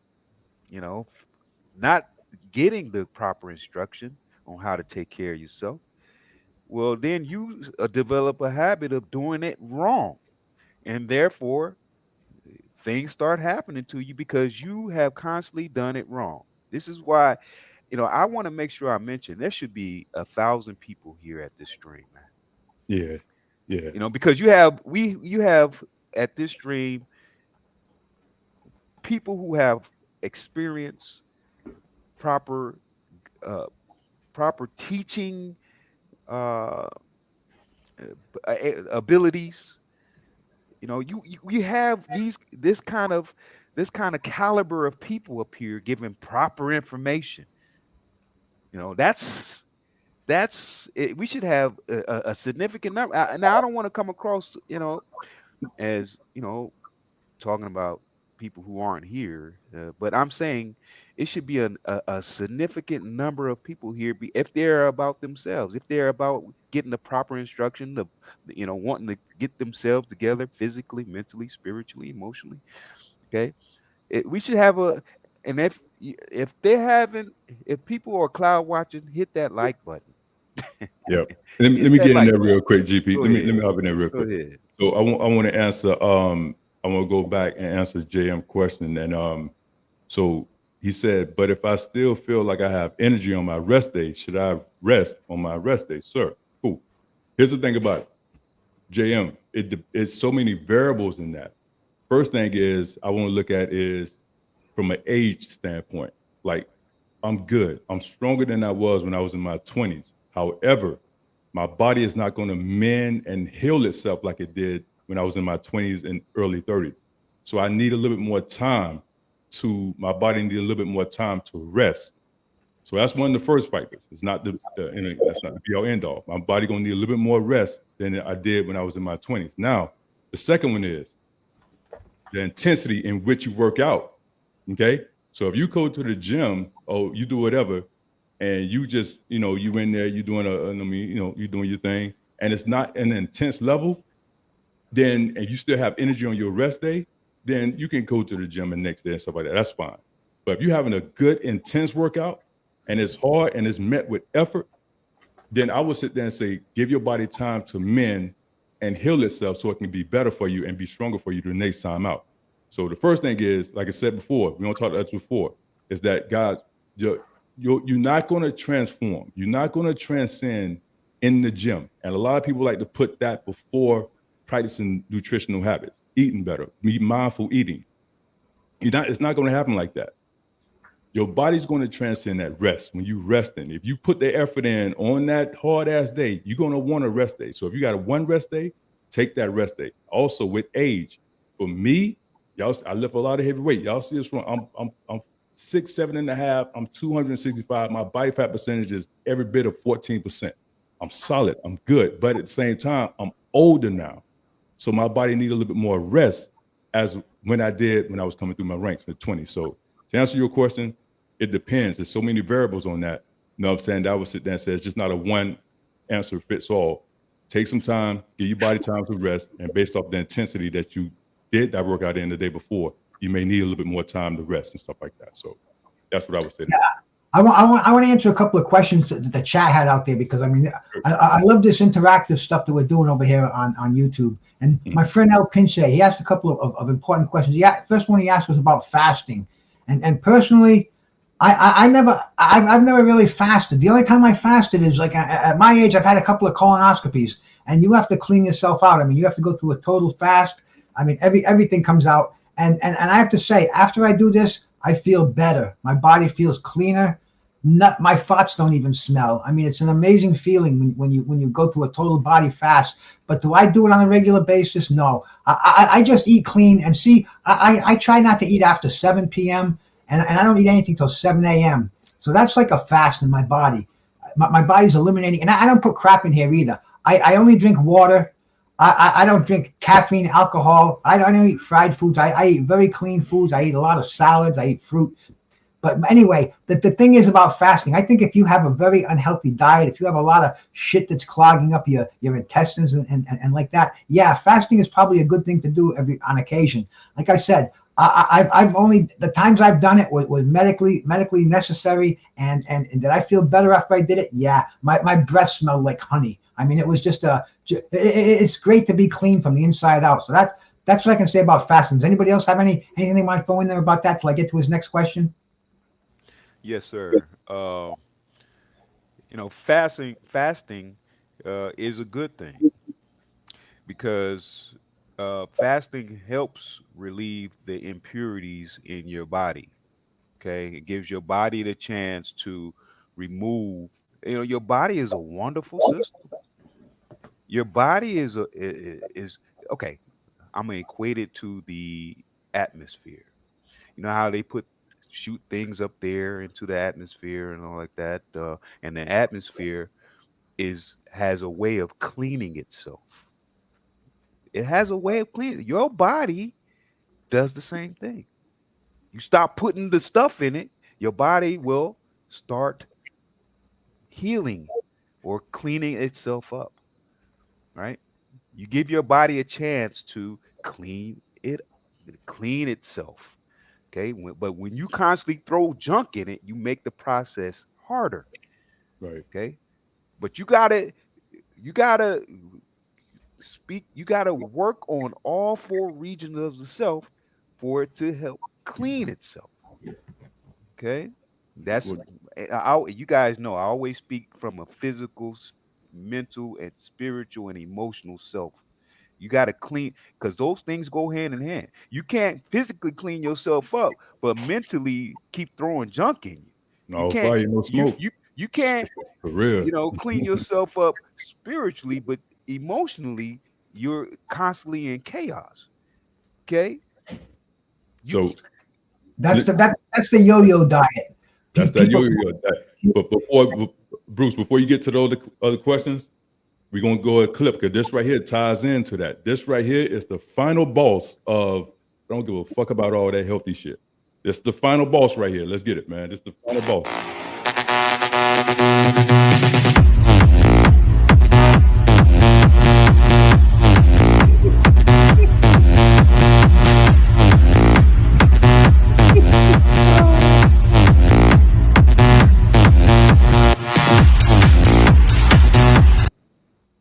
not getting the proper instruction on how to take care of yourself, well, then you develop a habit of doing it wrong. And therefore, things start happening to you because you have constantly done it wrong. This is why, I want to make sure I mention there should be 1,000 people here at this stream, man. Yeah. Yeah. Because you have at this stream people who have experience, proper uh, proper teaching uh, abilities. You have this kind of caliber of people up here giving proper information. That's it. We should have a significant number. Now I don't want to come across, as talking about people who aren't here, but I'm saying it should be a significant number of people here if they're about themselves, if they're about getting the proper instruction, wanting to get themselves together physically, mentally, spiritually, emotionally. Okay, we should have and if they haven't, if people are cloud watching, hit that like button. Yep. Let Hit me that get in like there real button. quick, GP. Go Let me ahead. hop in there real Go quick. ahead. So I want to answer. I want to go back and answer JM question. And so he said, but if I still feel like I have energy on my rest day, should I rest on my rest day, sir? Cool. Here's the thing about it, JM. It's so many variables in that. First thing is I want to look at is from an age standpoint. Like I'm good. I'm stronger than I was when I was in my 20s. However, my body is not going to mend and heal itself like it did when I was in my 20s and early 30s. So I need a little bit more time my body need a little bit more time to rest. So that's one of the first factors. It's not that's not the be all end all. My body gonna need a little bit more rest than I did when I was in my 20s. Now, the second one is the intensity in which you work out. Okay. So if you go to the gym or you do whatever, and you just, you in there, you doing you doing your thing, and it's not an intense level, then and you still have energy on your rest day, then you can go to the gym the next day and stuff like that. That's fine. But if you're having a good intense workout and it's hard and it's met with effort, then I would sit there and say, give your body time to mend and heal itself so it can be better for you and be stronger for you the next time out. So the first thing is, like I said before, we don't talk about that before, is that God, you're not going to transform. You're not going to transcend in the gym. And a lot of people like to put that before practicing nutritional habits, eating better, be mindful eating. It's not going to happen like that. Your body's going to transcend that rest when you resting. If you put the effort in on that hard ass day, you're going to want a rest day. So if you got a one rest day, take that rest day. Also with age, for me, I lift a lot of heavy weight. Y'all see this from I'm 6'7.5". I'm 265. My body fat percentage is every bit of 14%. I'm solid. I'm good. But at the same time, I'm older now. So my body needs a little bit more rest as when I did when I was coming through my ranks in the 20s. So to answer your question, it depends. There's so many variables on that. You know what I'm saying? That I would sit there and say it's just not a one answer fits all. Take some time, give your body time to rest, and based off the intensity that you did that workout in the day before, you may need a little bit more time to rest and stuff like that. So that's what I would say. Yeah. I want to answer a couple of questions that the chat had out there, because I mean, I love this interactive stuff that we're doing over here on YouTube. And my friend El Pinche, he asked a couple of important questions. First one he asked was about fasting, and personally, I've never really fasted. The only time I fasted is like at my age. I've had a couple of colonoscopies, and you have to clean yourself out. I mean, you have to go through a total fast. I mean, everything comes out, and I have to say, after I do this, I feel better. My body feels cleaner. My thoughts don't even smell. I mean, it's an amazing feeling when you go through a total body fast. But do I do it on a regular basis? No. I just eat clean. And see, I try not to eat after 7 p.m. and I don't eat anything till 7 a.m. So that's like a fast in my body. My body's eliminating, and I don't put crap in here either. I only drink water. I don't drink caffeine, alcohol. I don't eat fried foods. I eat very clean foods. I eat a lot of salads. I eat fruit. But anyway, the thing is about fasting. I think if you have a very unhealthy diet, if you have a lot of shit that's clogging up your intestines and like that, yeah, fasting is probably a good thing to do on occasion. Like I said, I've only, the times I've done it was medically necessary, and did I feel better after I did it? Yeah, my breath smelled like honey. I mean, it was just it's great to be clean from the inside out. So that's what I can say about fasting. Does anybody else have anything they want to throw in there about that till I get to his next question? Yes, sir. Fasting is a good thing because fasting helps relieve the impurities in your body. Okay, it gives your body the chance to remove. Your body is a wonderful system. Your body is okay. I'm gonna equate it to the atmosphere. You know how they shoot things up there into the atmosphere and all like that, and the atmosphere has a way of cleaning itself. It has a way of cleaning. Your body does the same thing. You stop putting the stuff in it, your body will start healing or cleaning itself up, right? You give your body a chance to clean itself. Okay. But when you constantly throw junk in it, you make the process harder. Right. Okay. But you gotta you gotta work on all four regions of the self for it to help clean itself. Okay. That's Well, you guys know I always speak from a physical, mental, and spiritual and emotional self. You got to clean because those things go hand in hand. You can't physically clean yourself up, but mentally keep throwing junk in you. You no can't fire, no you smoke. you you can't For real. clean yourself up spiritually, but emotionally you're constantly in chaos. Okay, you So That's the yo-yo diet. that's that People, yo-yo. But Bruce, before you get to the other questions, we're gonna go a clip because this right here ties into that. This right here is the final boss of I don't give a fuck about all that healthy shit. This the final boss right here. Let's get it, man. This the final boss.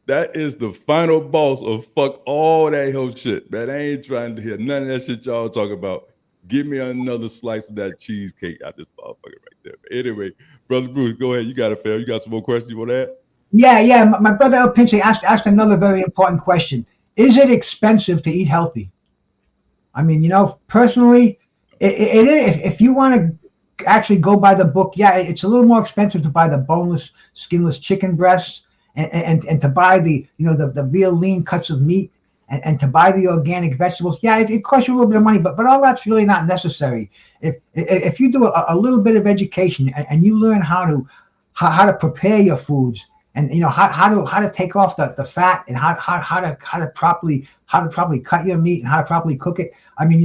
That is the final boss of fuck all that health shit, man. I ain't trying to hear none of that shit y'all talk about. Give me another slice of that cheesecake out this motherfucker right there. But anyway, Brother Bruce, go ahead. You got it, fam. You got some more questions you want to add? yeah. My brother El Pinche asked another very important question. Is it expensive to eat healthy? I mean, personally, it is. If you want to actually go by the book, yeah, it's a little more expensive to buy the boneless, skinless chicken breasts and to buy the real lean cuts of meat and to buy the organic vegetables. Yeah, it costs you a little bit of money, but all that's really not necessary. If you do a little bit of education and you learn how to prepare your foods and how to take off the fat and how to properly cut your meat and how to properly cook it. I mean,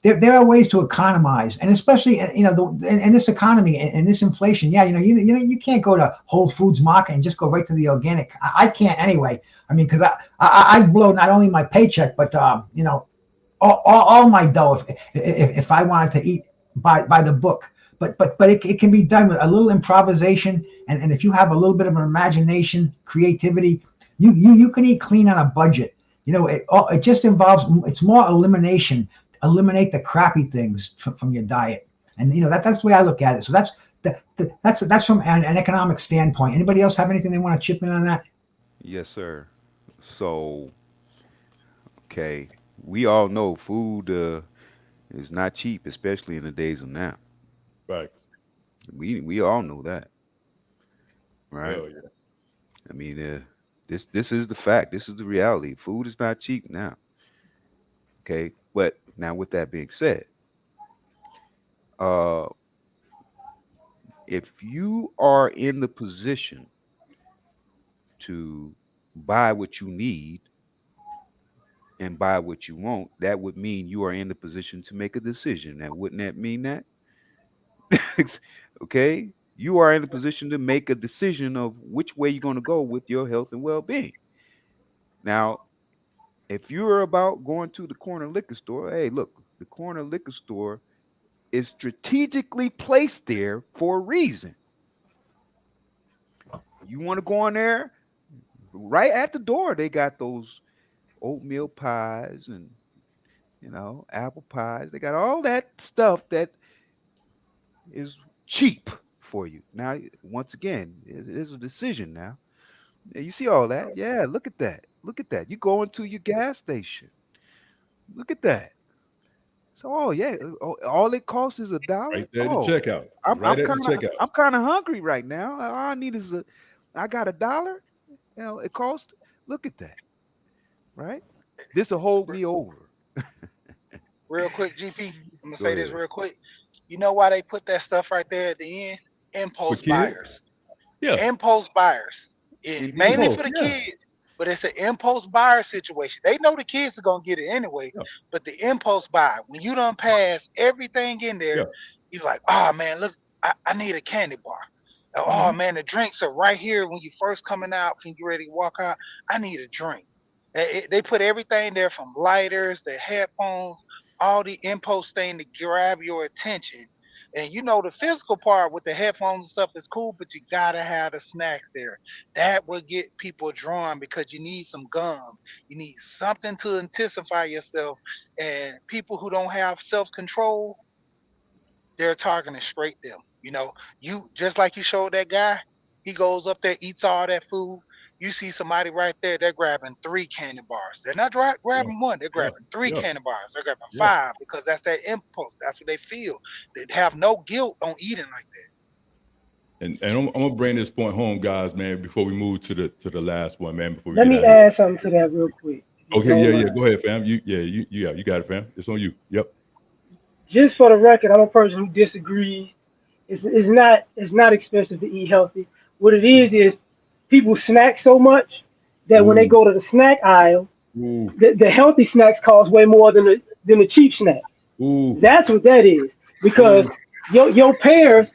there are ways to economize, and especially in this economy and this inflation. Yeah, you can't go to Whole Foods Market and just go right to the organic. I can't anyway. I mean, because I blow not only my paycheck but all my dough if I wanted to eat by the book. But it can be done with a little improvisation, and if you have a little bit of an imagination, creativity, you can eat clean on a budget. It just involves, it's more elimination. Eliminate the crappy things from your diet, and that's the way I look at it. So that's from an economic standpoint. Anybody else have anything they want to chip in on that? yes, sir. So, okay, we all know food is not cheap, especially in the days of now. Right. We all know that, right? Hell yeah. I mean, this is the fact. This is the reality. Food is not cheap now. Okay, but now with that being said, uh, if you are in the position to buy what you need and buy what you want, that would mean you are in the position to make a decision. Now, wouldn't that mean that? Okay, you are in a position to make a decision of which way you're going to go with your health and well-being. Now, if you're about going to the corner liquor store, hey, look, the corner liquor store is strategically placed there for a reason. You want to go in there, right at the door, they got those oatmeal pies and apple pies. They got all that stuff that is cheap for you. Now, once again, it is a decision now. Yeah, you see all that? Yeah, look at that. Look at that. You go into your gas station. Look at that. So, oh yeah, all it costs is $1. Right there at the Oh, checkout. I'm Right I'm at the kind of checkout. I'm kind of hungry right now. All I need is I got $1. It costs. Look at that, right? This will hold me over. Real quick, GP. I'm gonna Go say this ahead. real quick. You know why they put that stuff right there at the end? For Impulse kids? buyers. Yeah. Impulse buyers. Indeed. Mainly Impulse. for the Yeah. kids. but it's an impulse buyer situation. They know the kids are gonna get it anyway, Yeah. but the impulse buy, when you done pass everything in there, Yeah. you're like, oh man, look, I need a candy bar. Oh man, the drinks are right here when you first coming out, when you ready to walk out. I need a drink. They put everything there from lighters, the headphones, all the impulse thing to grab your attention. And you know the physical part with the headphones and stuff is cool, but you gotta have the snacks there. That will get people drawn because you need some gum. You need something to intensify yourself. And people who don't have self-control, they're targeting straight them. You know, you just like you showed that guy, he goes up there, eats all that food. You see somebody right there, they're grabbing 3 candy bars. They're not Yeah. grabbing one, they're Yeah. grabbing 3 Yeah. candy bars. They're grabbing Yeah. 5 because that's their impulse. That's what they feel. They have no guilt on eating like that. And I'm gonna bring this point home, guys, man, before we move to the last one, man. Before we Let get me out of here. add something to that real quick. if you Okay, don't yeah, mind. go ahead, fam. You got it, fam. It's on you. Yep. Just for the record, I'm a person who disagrees. It's not expensive to eat healthy. What it is people snack so much that when they Ooh, go to the snack aisle, ooh, the healthy snacks cost way more than the cheap snacks. ooh, That's what that is. Because ooh. your pears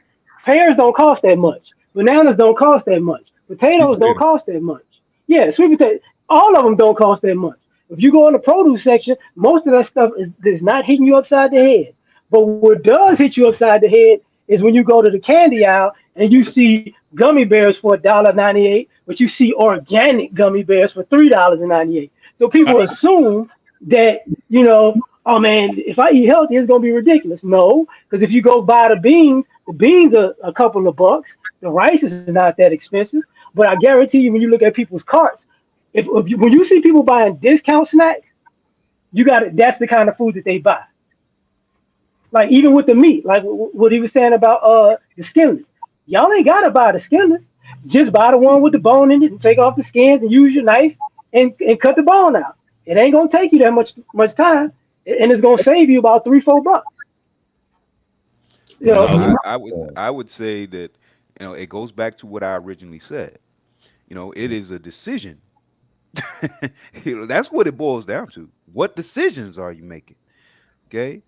don't cost that much. Bananas don't cost that much. Sweet Potatoes don't potato. cost that much. Yeah, sweet potato. All of them don't cost that much. If you go in the produce section, most of that stuff is not hitting you upside the head. But what does hit you upside the head is when you go to the candy aisle and you see gummy bears for $1.98, but you see organic gummy bears for $3.98. So people assume that, oh man, if I eat healthy, it's gonna be ridiculous. No, because if you go buy the beans are a couple of bucks. The rice is not that expensive. But I guarantee you, when you look at people's carts, when you see people buying discount snacks, you got it. That's the kind of food that they buy. Like even with the meat, like what he was saying about the skinless. Y'all ain't gotta buy the skinless. Just buy the one with the bone in it and take off the skins and use your knife and cut the bone out. It ain't gonna take you that much time, and it's gonna save you about $3-4. You No, know, I would say that it goes back to what I originally said. It is a decision. That's what it boils down to. What decisions are you making? Okay,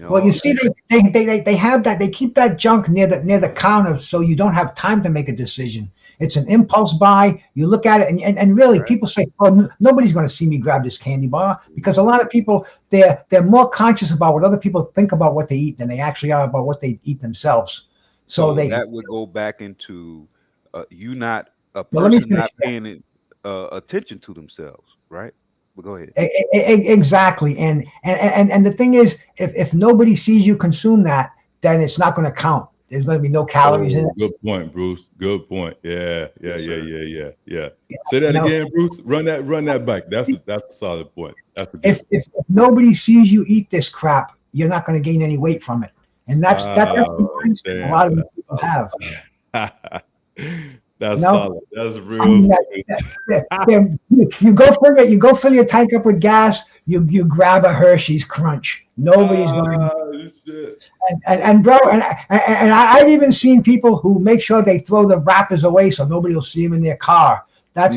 Well, you see, they have that. They keep that junk near the counter, so you don't have time to make a decision. It's an impulse buy. You look at it, and really, Right. people say, "Oh, nobody's going to see me grab this candy bar," because a lot of people they're more conscious about what other people think about what they eat than they actually are about what they eat themselves. So So they. that would go back into you not a Well, let me person finish not that. paying attention to themselves, right? But go ahead. Exactly, and the thing is, if nobody sees you consume that, then it's not going to count. There's going to be no calories in Oh, it. good point, Bruce. Good point. Yeah. Yes, sir. Say that You know, again, Bruce. Run that back. That's a solid point. That's a good if nobody sees you eat this crap, you're not going to gain any weight from it, and that's the mindset a lot of damn, people have. that's No. solid. That's I real. mean, you go figure. You go fill your tank up with gas. You grab a Hershey's Crunch. Nobody's going to. Shit. And bro, and I've even seen people who make sure they throw the wrappers away so nobody will see them in their car. That's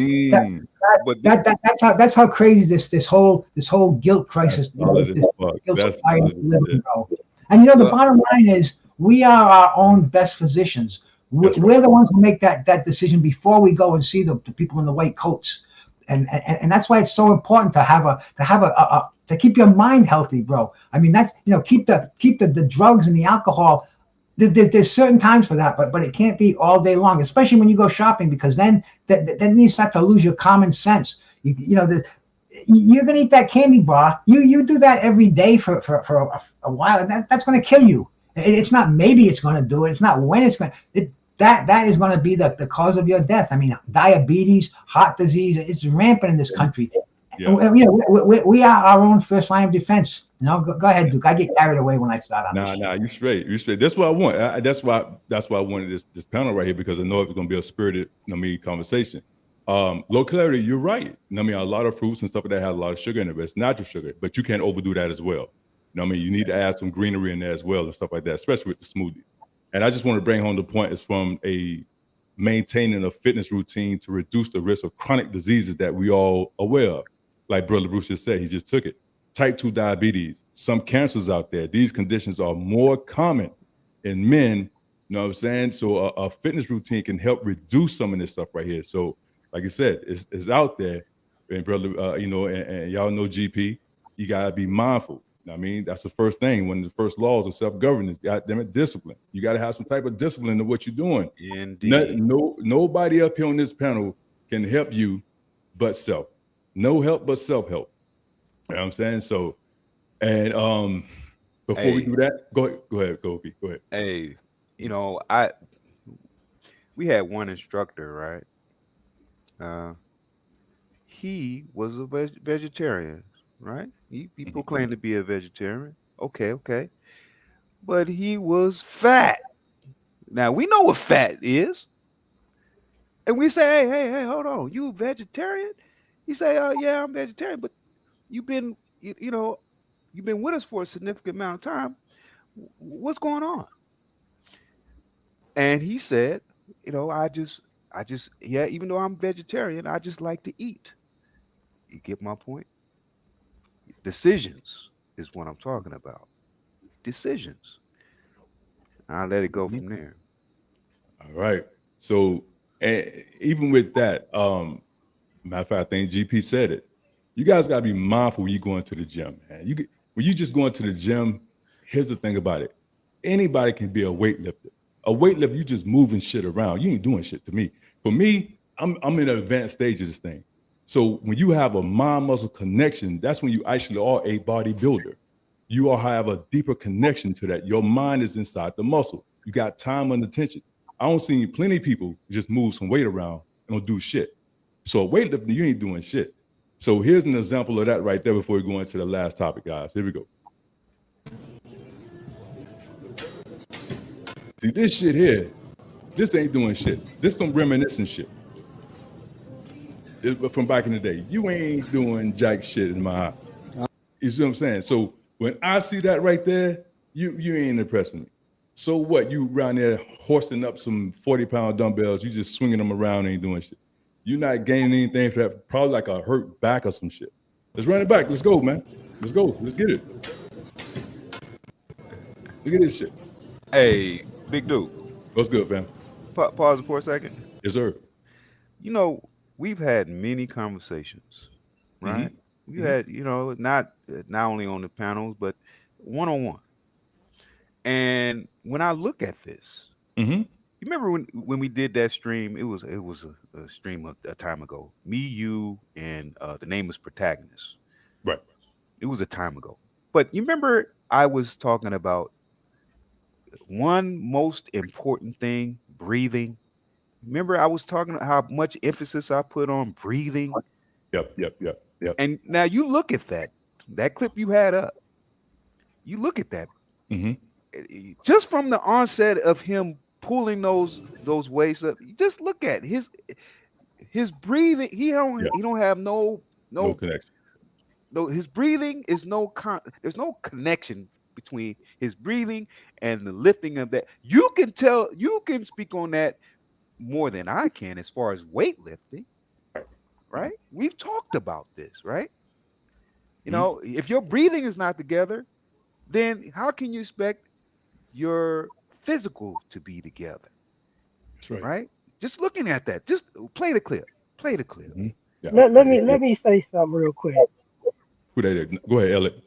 But that's how crazy this whole guilt crisis. That's solid as fuck. guilt That's society solid as we live in, shit. bro. And the Well- bottom line is we are our own best physicians. That's We're the ones who make that decision before we go and see the people in the white coats. And that's why it's so important to keep your mind healthy, bro. I mean, that's keep the drugs and the alcohol. There's certain times for that, but it can't be all day long, especially when you go shopping, because then you start to lose your common sense. You're gonna eat that candy bar. You do that every day for a while, and that's gonna kill you. It's not maybe it's gonna do it. It's not when it's gonna. That is going to be the cause of your death. I mean, diabetes, heart disease, it's rampant in this country. Yeah. We are our own first line of defense. Go ahead, Duke. I get carried away when I start on this. Nah, you straight. That's what I want. That's why I wanted this panel right here, because I know it's going to be a spirited, conversation. Low calorie, you're right. A lot of fruits and stuff like that have a lot of sugar in it, but it's natural sugar. But you can't overdo that as well. You need to add some greenery in there as well and stuff like that, especially with the smoothie. And I just want to bring home the point is from a maintaining a fitness routine to reduce the risk of chronic diseases that we all aware of. Like Brother Bruce just said, he just took it. Type 2 diabetes, some cancers out there. These conditions are more common in men. You know what I'm saying? So a fitness routine can help reduce some of this stuff right here. So, like I said, it's out there. And brother, you know, and y'all know GP, you gotta be mindful. You know what I mean, that's the first thing. One of the first laws of self-governance, goddamn it, discipline. You gotta have some type of discipline to what you're doing. Indeed. Nobody up here on this panel can help you but self. No help but self-help. You know what I'm saying? So, and before we do that, go ahead, Gopi, go ahead. Hey, you know, we had one instructor, right? He was a vegetarian, right? He proclaimed to be a vegetarian. Okay. But he was fat. Now we know what fat is. And we say, hey, hold on. You a vegetarian? He say, yeah, I'm vegetarian, but you've been, you know, you've been with us for a significant amount of time. What's going on? And he said, you know, I just, yeah, even though I'm vegetarian, I just like to eat. You get my point? Decisions is what I'm talking about. Decisions. I'll let it go from there. All right. So, and even with that, matter of fact, I think GP said it. You guys got to be mindful when you go into the gym, man. When you just go into the gym, here's the thing about it. Anybody can be a weightlifter. A weightlifter, you just moving shit around. You ain't doing shit to me. For me, I'm in an advanced stage of this thing. So when you have a mind-muscle connection, that's when you actually are a bodybuilder. You all have a deeper connection to that. Your mind is inside the muscle. You got time and attention. I don't see plenty of people just move some weight around and don't do shit. So a weightlifter, you ain't doing shit. So here's an example of that right there before we go into the last topic, guys. Here we go. See, this shit here, this ain't doing shit. This some reminiscent shit. From back in the day. You ain't doing jack shit in my eye. You see what I'm saying? So when I see that right there, you ain't impressing me. So what? You around there hoisting up some 40-pound dumbbells, you just swinging them around, ain't doing shit. You're not gaining anything for that, probably like a hurt back or some shit. Let's run it back. Let's go, man. Let's go. Let's get it. Look at this shit. Hey, Big Dude. What's good, fam? Pause for a second. Yes, sir. You know, we've had many conversations, right? Mm-hmm. We had, you know, not only on the panels, but one-on-one. And when I look at this, you remember when we did that stream? It was a stream of a time ago. Me, you, and the name was Protagonist. Right. It was a time ago. But you remember I was talking about one most important thing, breathing. Remember I was talking about how much emphasis I put on breathing? Yep. And now you look at that clip you had up. You look at that. Just from the onset of him pulling those weights up, just look at his breathing. He don't have no connection. No, his breathing is there's no connection between his breathing and the lifting of that. You can speak on that more than I can as far as weightlifting, right? We've talked about this, right? You know, if your breathing is not together, then how can you expect your physical to be together? That's right. Right? Just looking at that, just play the clip. Yeah. Let me say something real quick. Who that is? Go ahead, Elliot.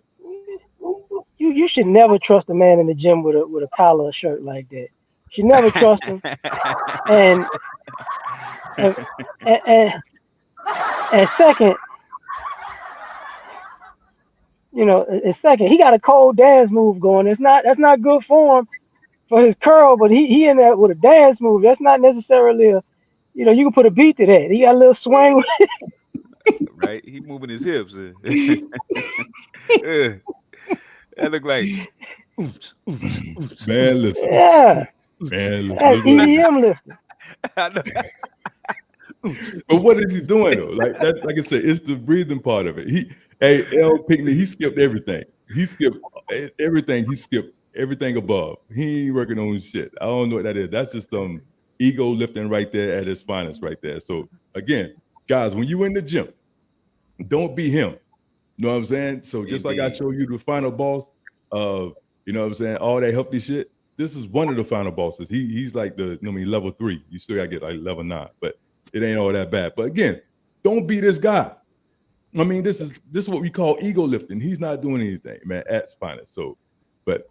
You should never trust a man in the gym with a collar shirt like that. You should never trust him. And second, he got a cold dance move going. That's not good for him for his curl, but he in there with a dance move. That's not necessarily you can put a beat to that. He got a little swing. Right? He moving his hips. That look like man, listen. Yeah. Man, listen. That's EDM lifting. But what is he doing though? Like I said, it's the breathing part of it. L. Pinkney, he skipped everything. He skipped everything. He skipped everything above. He ain't working on shit. I don't know what that is. That's just ego lifting right there at its finest right there. So again, guys, when you in the gym, don't be him. You know what I'm saying? So just like I Indeed. showed you the final boss of, you know what I'm saying, all that healthy shit, this is one of the final bosses. He's like the, I mean, level 3. You still gotta get like level 9, but it ain't all that bad. But again, don't be this guy. I mean, this is what we call ego lifting. He's not doing anything, man, at its finest. So, but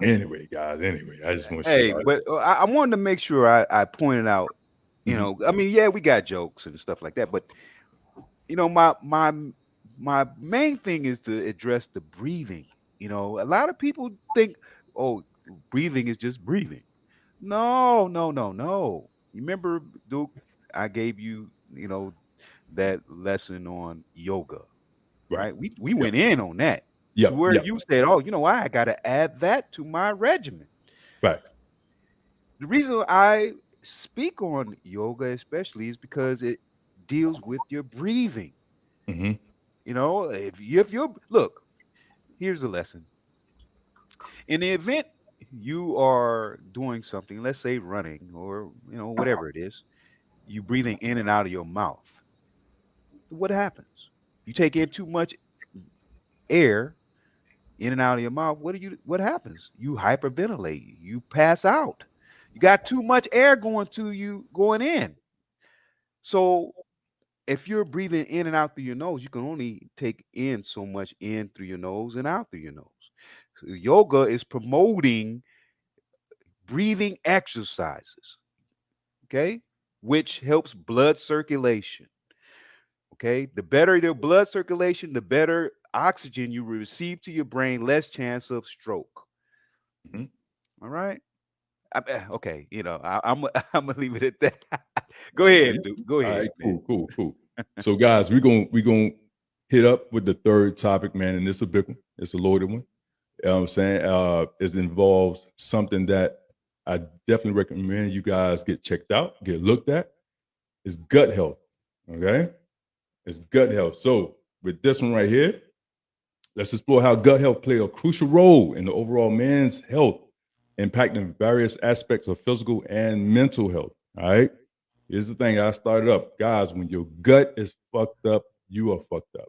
anyway, guys, I just want to Hey, show you. but I wanted to make sure I pointed out, you know, I mean, yeah, we got jokes and stuff like that, but you know, my main thing is to address the breathing. You know, a lot of people think, oh, breathing is just breathing. No, no, no, no. You remember, Duke, I gave you, you know, that lesson on yoga, right? We went in on that. Yeah, To where yeah, you said, oh, you know, I got to add that to my regimen. right. The reason I speak on yoga, especially, is because it deals with your breathing. Mm-hmm. You know, if you're look, here's a lesson. In the event you are doing something, let's say running or you know whatever it is, you breathing in and out of your mouth. What happens? You take in too much air in and out of your mouth. What happens? You hyperventilate. You pass out. You got too much air going in. So if you're breathing in and out through your nose, you can only take in so much in through your nose and out through your nose. So yoga is promoting breathing exercises, okay, which helps blood circulation. Okay, the better your blood circulation, the better oxygen you receive to your brain, less chance of stroke. Mhm. All right. Okay, you know, I'm I'm gonna leave it at that. Go ahead, Yeah. dude. Go All ahead, right, man. cool. So guys, we're gonna hit up with the third topic, man, and it's a big one. It's a loaded one. You know what I'm saying? It involves something that I definitely recommend you guys get checked out, get looked at. It's gut health. Okay? It's gut health. So with this one right here, let's explore how gut health play a crucial role in the overall man's health, impacting various aspects of physical and mental health. All right. Here's the thing I started up. Guys, when your gut is fucked up, you are fucked up.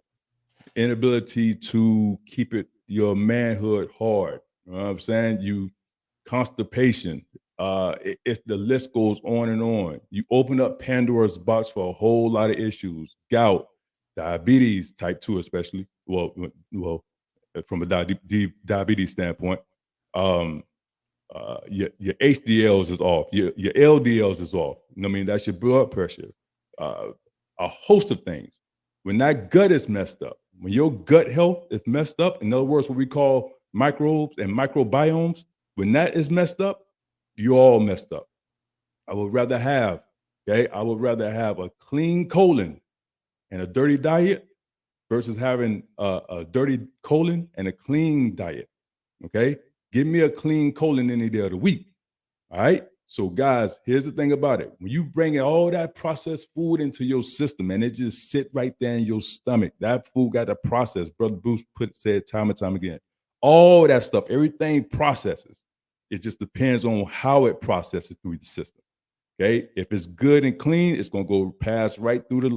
Inability to keep your manhood hard. You know what I'm saying? You constipation. It's the list goes on and on. You open up Pandora's box for a whole lot of issues. Gout, diabetes, type 2 especially. Well, from a diabetes standpoint. Your HDLs is off. Your LDLs is off. You know what I mean? That's your blood pressure. A host of things. When that gut is messed up, when your gut health is messed up, in other words, what we call microbes and microbiomes, when that is messed up, you're all messed up. I would rather have a clean colon and a dirty diet versus having a dirty colon and a clean diet. Okay? Give me a clean colon any day of the week. All right? So, guys, here's the thing about it. When you bring all that processed food into your system and it just sit right there in your stomach, that food got to process. Brother Bruce said time and time again. All that stuff, everything processes. It just depends on how it processes through the system. Okay? If it's good and clean, it's going to go pass right through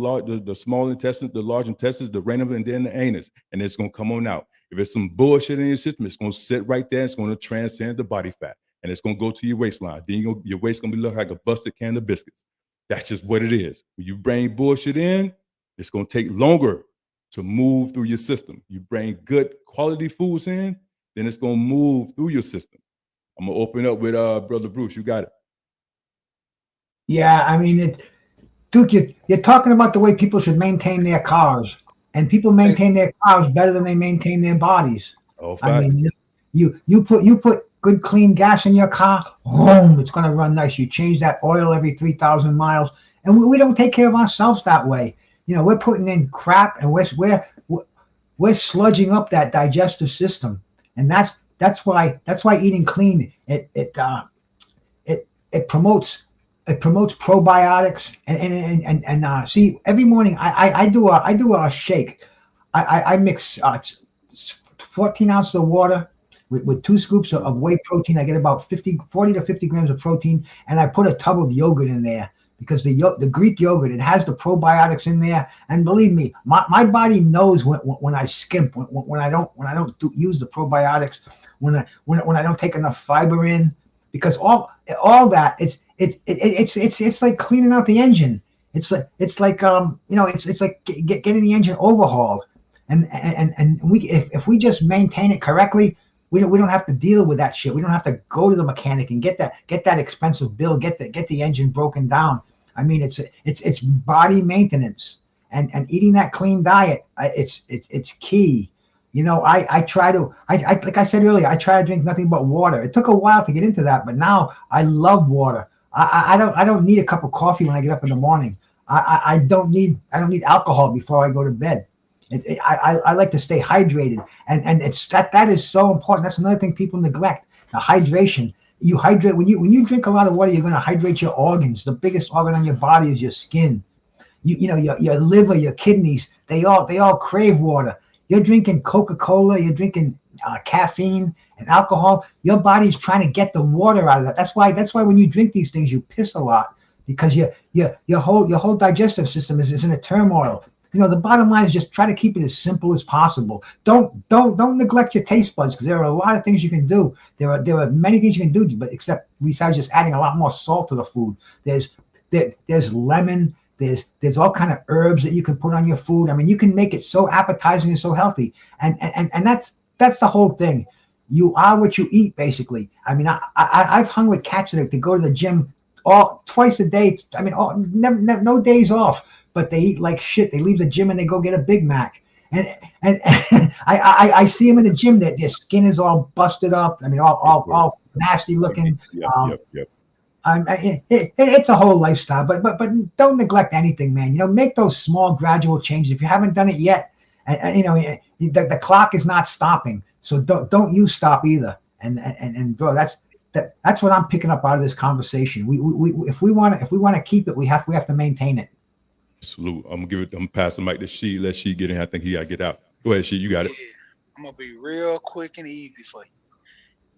the small intestines, the large intestines, the renal, and then the anus, and it's going to come on out. If it's some bullshit in your system, it's going to sit right there. It's going to transcend the body fat, and it's going to go to your waistline. Then your waist going to be look like a busted can of biscuits. That's just what it is. When you bring bullshit in, it's going to take longer to move through your system. You bring good quality foods in, then it's going to move through your system. I'm going to open up with Brother Bruce. You got it. Yeah, I mean, Duke, you're talking about the way people should maintain their cars, and people maintain their cars better than they maintain their bodies. Oh, I fact. mean, you put good clean gas in your car, boom, it's going to run nice. You change that oil every 3,000 miles, and we don't take care of ourselves that way. You know, we're putting in crap, and we're sludging up that digestive system, and that's why eating clean it promotes probiotics and see, every morning I do a shake. I mix 14 ounces of water with 2 scoops of whey protein. I get about 40 to 50 grams of protein, and I put a tub of yogurt in there because the Greek yogurt, it has the probiotics in there. And believe me, my body knows when I skimp, when I don't use the probiotics, when I don't take enough fiber in, because all that it's like cleaning out the engine. It's like it's like getting the engine overhauled. And we if we just maintain it correctly, we don't have to deal with that shit. We don't have to go to the mechanic and get that expensive bill, get the engine broken down. I mean, it's body maintenance, and eating that clean diet, it's key. I try to, like I said earlier, I try to drink nothing but water. It took a while to get into that, but now I love water. I don't need a cup of coffee when I get up in the morning. I don't need alcohol before I go to bed. I like to stay hydrated, and it's that is so important. That's another thing people neglect: the hydration. You hydrate when you drink a lot of water. You're going to hydrate your organs. The biggest organ on your body is your skin. Your liver, your kidneys. They all crave water. You're drinking Coca-Cola. You're drinking caffeine and alcohol. Your body's trying to get the water out of that. That's why when you drink these things, you piss a lot, because your whole digestive system is in a turmoil. The bottom line is just try to keep it as simple as possible. Don't neglect your taste buds, because there are a lot of things you can do. There are many things you can do, but except besides just adding a lot more salt to the food. There's lemon. There's all kind of herbs that you can put on your food. I mean, you can make it so appetizing and so healthy. And that's the whole thing. You are what you eat, basically. I mean, I've hung with cats that go to the gym twice a day. I mean, no days off. But they eat like shit. They leave the gym and they go get a Big Mac. And I see them in the gym that their skin is all busted up. I mean, all nasty looking. Yep. It's a whole lifestyle. But don't neglect anything, man. Make those small, gradual changes. If you haven't done it yet, the clock is not stopping. So don't you stop either. And bro, that's what I'm picking up out of this conversation. If we want to keep it, we have to maintain it. Salute. I'm passing the mic to She. Let She get in. I think he gotta get out. Go ahead, She. You got it. I'm gonna be real quick and easy for you.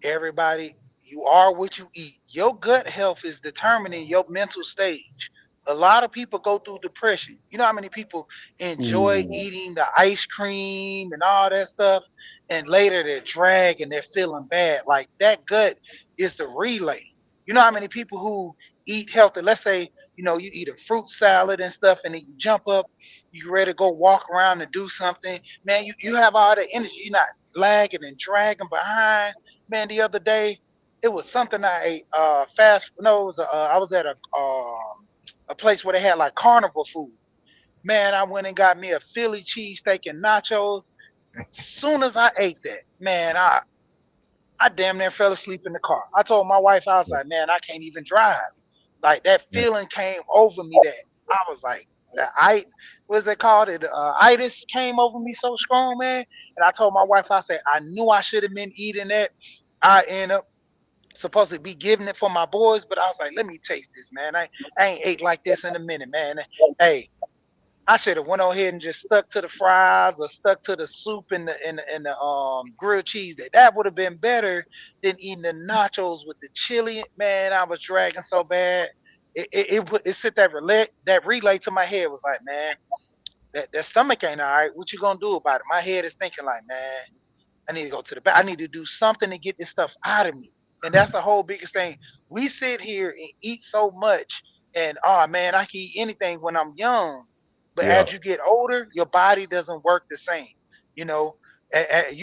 Everybody, you are what you eat. Your gut health is determining your mental stage. A lot of people go through depression. You know how many people enjoy eating the ice cream and all that stuff, and later they're dragged and they're feeling bad. Like, that gut is the relay. You know how many people who eat healthy, let's say, you eat a fruit salad and stuff, and then you jump up, you ready to go walk around and do something. Man, you have all the energy. You're not lagging and dragging behind. Man, the other day, it was something I ate I was at a place where they had like carnival food. Man, I went and got me a Philly cheesesteak and nachos. Soon as I ate that, man, I damn near fell asleep in the car. I told my wife, I was like, man, I can't even drive. Like, that feeling came over me that I was like, what's it called? Itis came over me so strong, man. And I told my wife, I said, I knew I should have been eating that. I end up supposed to be giving it for my boys, but I was like, let me taste this, man. I ain't ate like this in a minute, man. Hey, I should have went on ahead and just stuck to the fries or stuck to the soup and the grilled cheese. That would have been better than eating the nachos with the chili. Man, I was dragging so bad. It sit that relay to my head was like, man, that stomach ain't all right. What you gonna do about it? My head is thinking like, man, I need to go to the back. I need to do something to get this stuff out of me. And that's the whole biggest thing. We sit here and eat so much, and man, I can eat anything when I'm young. But as you get older, your body doesn't work the same. You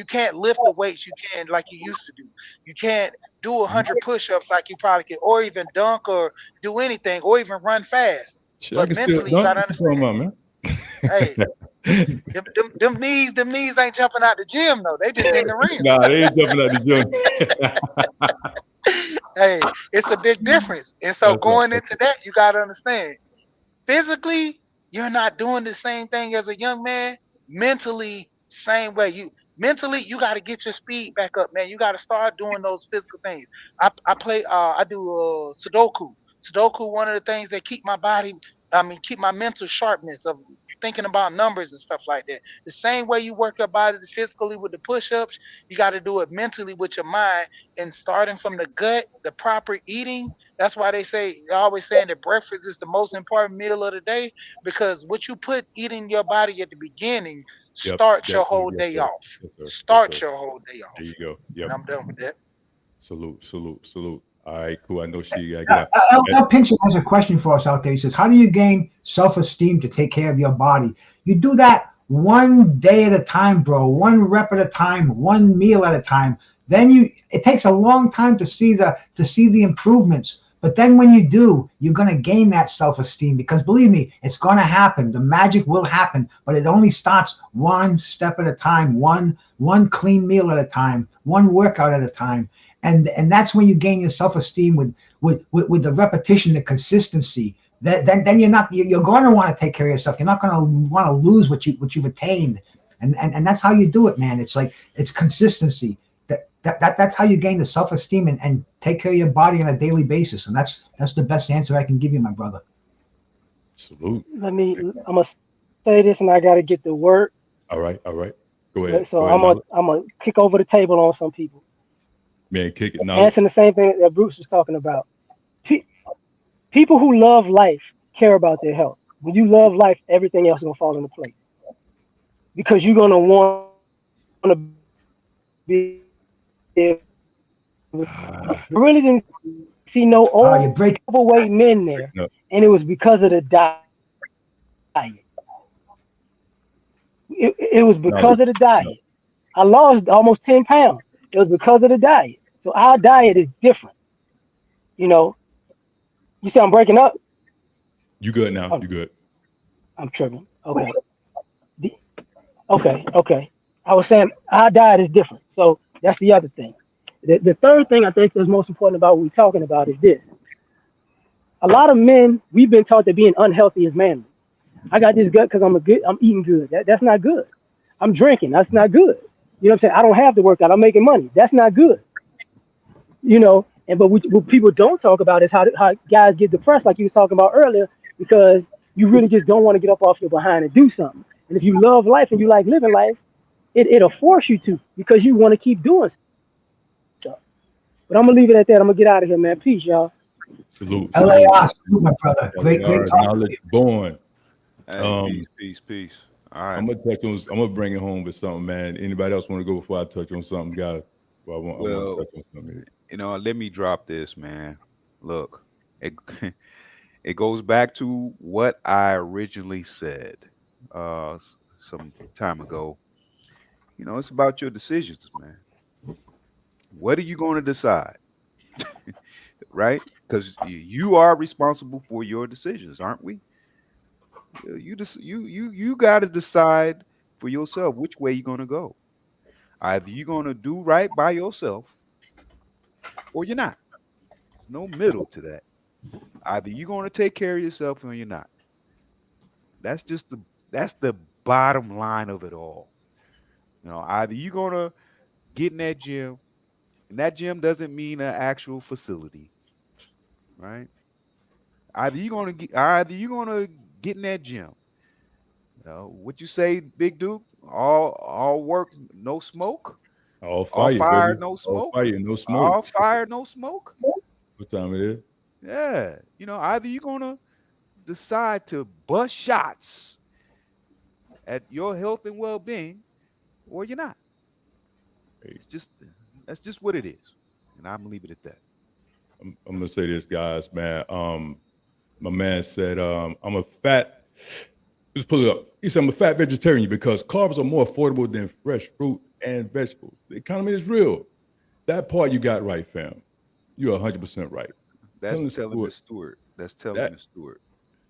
can't lift the weights you can like you used to do. You can't do 100 push-ups like you probably could, or even dunk, or do anything, or even run fast. Shit, but mentally, you gotta understand. Man. Hey, them knees ain't jumping out the gym though. They just in the ring. Nah, they ain't jumping out the gym. Hey, it's a big difference. And so going into that, you gotta understand. Physically, you're not doing the same thing as a young man. Mentally, same way. You got to get your speed back up, man. You got to start doing those physical things. I do Sudoku. Sudoku, one of the things that keep my mental sharpness of thinking about numbers and stuff like that. The same way you work your body physically with the push-ups, you got to do it mentally with your mind. And starting from the gut, the proper eating. That's why they're always saying that breakfast is the most important meal of the day, because what you put eating your body at the beginning Yep. starts your Definitely. whole Yes, day sir. off. Yes, sir. Yes, Starts sir. your whole day There off. you go. Yep. And I'm done with that. Salute, salute, salute. All right, cool. I know she got to get out. El Pincho has a question for us out there. He says, how do you gain self-esteem to take care of your body? You do that one day at a time, bro, one rep at a time, one meal at a time. Then it takes a long time to see the improvements. But then when you do, you're going to gain that self-esteem, because believe me, it's going to happen. The magic will happen, but it only starts one step at a time, one clean meal at a time, one workout at a time. And that's when you gain your self-esteem with the repetition, the consistency. Then you're going to want to take care of yourself. You're not going to want to lose what you've attained. And that's how you do it, man. It's like, it's consistency. That's how you gain the self-esteem and take care of your body on a daily basis. And that's the best answer I can give you, my brother. Salute. I'm gonna say this, and I gotta get to work. All right. Go ahead. So Go ahead, I'm gonna kick over the table on some people. man, kick it now. Answering the same thing that Bruce was talking about. People who love life care about their health. When you love life, everything else is gonna fall into place, because you're gonna want to be. I really didn't see no overweight men there, and it was because of the diet. It was because of the diet. I lost almost 10 pounds. It was because of the diet. So our diet is different. You know, you see I'm breaking up? You good now. You good. I'm tripping. Okay. Okay. I was saying our diet is different. So that's the other thing. The third thing I think is most important about what we're talking about is this. A lot of men, we've been taught that being unhealthy is manly. I got this gut because I'm eating good. That's not good. I'm drinking. That's not good. You know what I'm saying? I don't have to work out. I'm making money. That's not good. You know, but what people don't talk about is how guys get depressed, like you were talking about earlier, because you really just don't want to get up off your behind and do something. And if you love life and you like living life, it'll force you to, because you want to keep doing stuff. But I'm gonna leave it at that. I'm gonna get out of here, man. Peace, y'all. Salute. LAR, salute, my brother. Great talking. Knowledge born. Hey, peace. All right. I'm gonna bring it home with something, man. Anybody else want to go before I touch on something, guys? I want to touch on something. You know, let me drop this, man. Look, it goes back to what I originally said some time ago. You know, it's about your decisions, man. What are you going to decide? Right? Because you are responsible for your decisions, aren't we? You got to decide for yourself which way you're going to go. Either you're going to do right by yourself, or you're not. There's no middle to that. Either you're going to take care of yourself, or you're not. That's the bottom line of it all. You know, either you're going to get in that gym, and that gym doesn't mean an actual facility, right? Either you're going to get in that gym. What you say, Big Duke? All work, no smoke. All fire, no smoke. All fire, no smoke. All fire, no smoke. What time it is? Yeah, you know, either you're gonna decide to bust shots at your health and well-being, or you're not. That's just what it is, and I'm gonna leave it at that. I'm gonna say this, guys, man. My man said, I'm a fat. Just pull it up. He said, I'm a fat vegetarian because carbs are more affordable than fresh fruit and vegetables. The economy is real. That part you got right, fam. You're 100% right. That's telling the steward.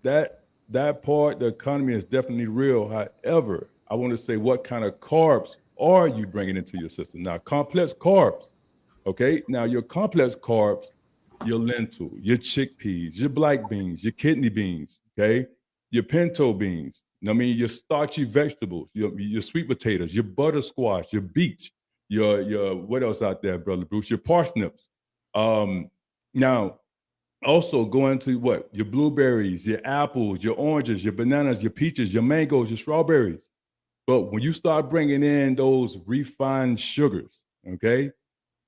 That part, the economy is definitely real. However, I want to say, what kind of carbs are you bringing into your system? Now, complex carbs, okay? Now, your complex carbs, your lentil, your chickpeas, your black beans, your kidney beans, okay? Your pinto beans, your starchy vegetables, your sweet potatoes, your butter squash, your beets, your what else out there, Brother Bruce? Your parsnips. Now, Also, go into what? Your blueberries, your apples, your oranges, your bananas, your peaches, your mangoes, your strawberries. But when you start bringing in those refined sugars, okay,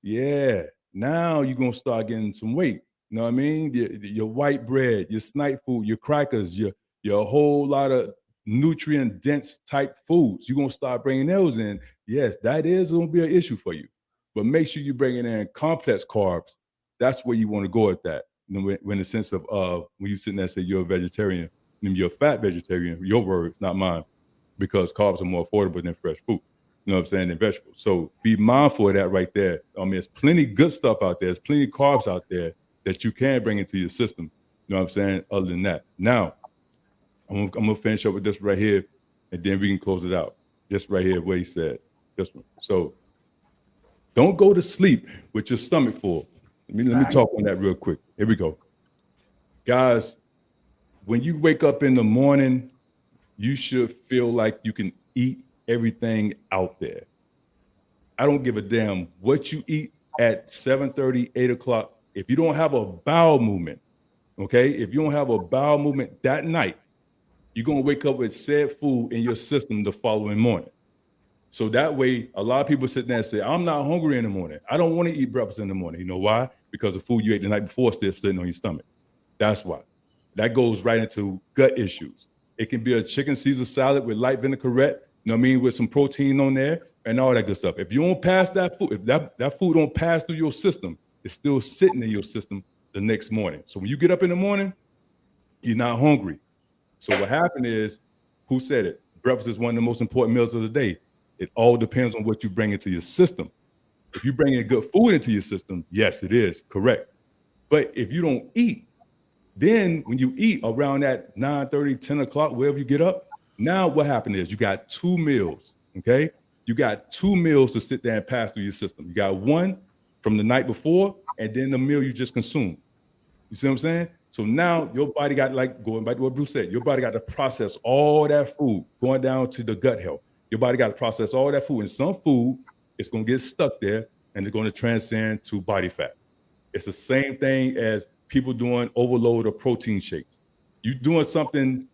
yeah, now you're gonna start getting some weight. You know what I mean? Your white bread, your snipe food, your crackers, your whole lot of nutrient dense type foods. You're gonna start bringing those in. Yes, that is gonna be an issue for you. But make sure you're bringing in complex carbs. That's where you want to go at that. You know, when the sense of when you sitting there and say you're a vegetarian, and you're a fat vegetarian, your words, not mine, because carbs are more affordable than fresh food. You know what I'm saying, and vegetables. So be mindful of that right there. I mean, there's plenty good stuff out there. There's plenty of carbs out there that you can bring into your system. You know what I'm saying? Other than that. Now, I'm gonna finish up with this right here, and then we can close it out. This right here, what he said. This one. So don't go to sleep with your stomach full. Let me talk on that real quick. Here we go. Guys, when you wake up in the morning, you should feel like you can eat everything out there. I don't give a damn what you eat at 7:30, 8 o'clock. If you don't have a bowel movement, okay? If you don't have a bowel movement that night, you're gonna wake up with said food in your system the following morning. So that way, a lot of people sit there and say, I'm not hungry in the morning. I don't want to eat breakfast in the morning. You know why? Because the food you ate the night before is still sitting on your stomach. That's why. That goes right into gut issues. It can be a chicken Caesar salad with light vinaigrette, you know what I mean, with some protein on there and all that good stuff. If you don't pass that food, if that food don't pass through your system, it's still sitting in your system the next morning. So when you get up in the morning, you're not hungry. So what happened is, who said it? Breakfast is one of the most important meals of the day. It all depends on what you bring into your system. If you bring in good food into your system, yes, it is correct. But if you don't eat, then when you eat around that 9:30, 10 o'clock, wherever you get up, now what happened is you got 2 meals, okay? You got 2 meals to sit there and pass through your system. You got one from the night before, and then the meal you just consumed. You see what I'm saying? So now your body got, like, going back to what Bruce said, your body got to process all that food going down to the gut health. Your body got to process all that food. And some food is going to get stuck there and it's going to transcend to body fat. It's the same thing as people doing overload of protein shakes. You're doing something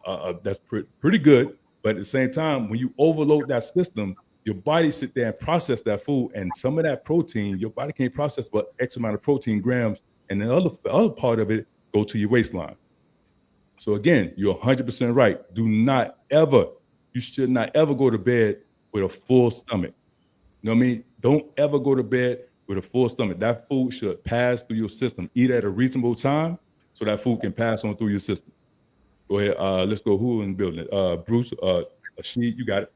that's pretty good, but at the same time, when you overload that system, your body sit there and process that food, and some of that protein, your body can't process but X amount of protein grams, and the other part of it go to your waistline. So again, you're 100% right. You should not ever go to bed with a full stomach. You know what I mean? Don't ever go to bed with a full stomach. That food should pass through your system. Eat at a reasonable time so that food can pass on through your system. Go ahead. Let's go. Who in the building? Bruce, Asheed, you got it.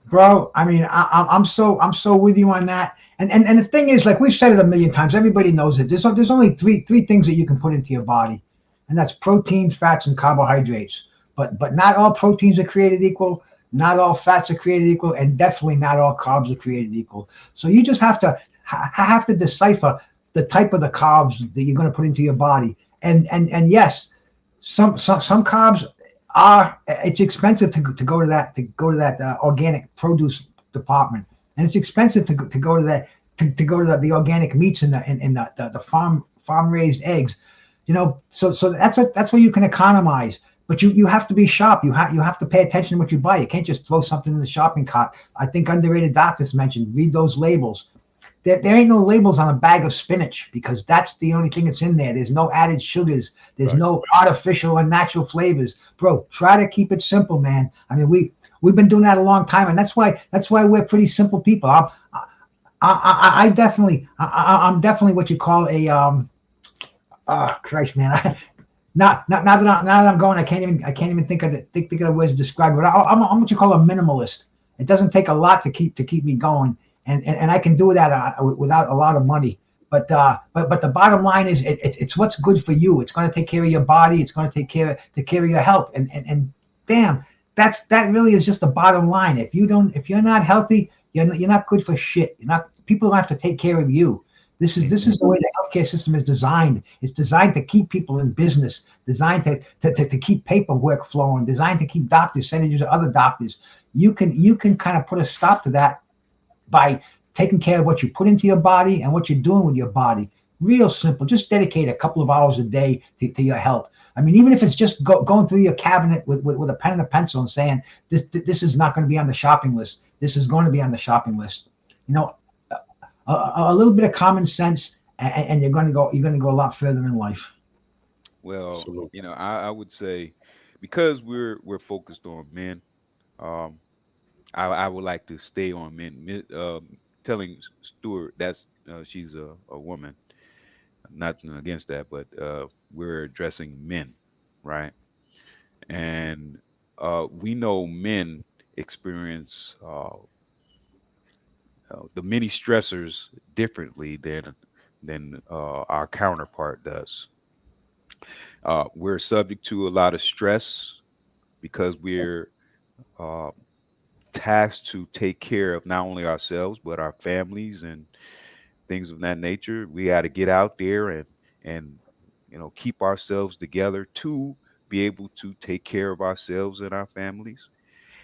Bro, I mean, I'm so with you on that. And the thing is, like we've said it a million times, everybody knows it. There's only three things that you can put into your body, and that's protein, fats, and carbohydrates. But not all proteins are created equal. Not all fats are created equal, and definitely not all carbs are created equal. So you just have to decipher the type of the carbs that you're going to put into your body. And yes, some carbs are. It's expensive to go to that organic produce department, and it's expensive to go to that to go to the organic meats and the farm raised eggs. You know, so that's where you can economize. But you have to be sharp. You have to pay attention to what you buy. You can't just throw something in the shopping cart. I think Underrated Doctors mentioned, read those labels. There ain't no labels on a bag of spinach because that's the only thing that's in there. There's no added sugars. There's no artificial and natural flavors. Bro, try to keep it simple, man. I mean, we've been doing that a long time, and that's why we're pretty simple people. I'm definitely what you call a Christ, man. Now that I'm going, I can't even think of the words to describe it. But I'm what you call a minimalist. It doesn't take a lot to keep me going, and I can do that without a lot of money. But the bottom line is it's what's good for you. It's going to take care of your body. It's going to take care of your health. And damn, that really is just the bottom line. If you're not healthy, you're not good for shit. People don't have to take care of you. This is the way the healthcare system is designed. It's designed to keep people in business, designed to keep paperwork flowing, designed to keep doctors sending you to other doctors. You can kind of put a stop to that by taking care of what you put into your body and what you're doing with your body. Real simple. Just dedicate a couple of hours a day to your health. I mean, even if it's just going through your cabinet with a pen and a pencil and saying, this is not going to be on the shopping list. This is going to be on the shopping list. You know, a little bit of common sense, and you're going to go a lot further in life. Well, Absolutely. you know, I would say because we're focused on men, um, I would like to stay on men. Telling Stuart that's she's a woman, nothing against that, but we're addressing men, right? And we know men experience the many stressors differently than our counterpart does. We're subject to a lot of stress because we're uh, tasked to take care of not only ourselves but our families and things of that nature. We got to get out there and keep ourselves together to be able to take care of ourselves and our families.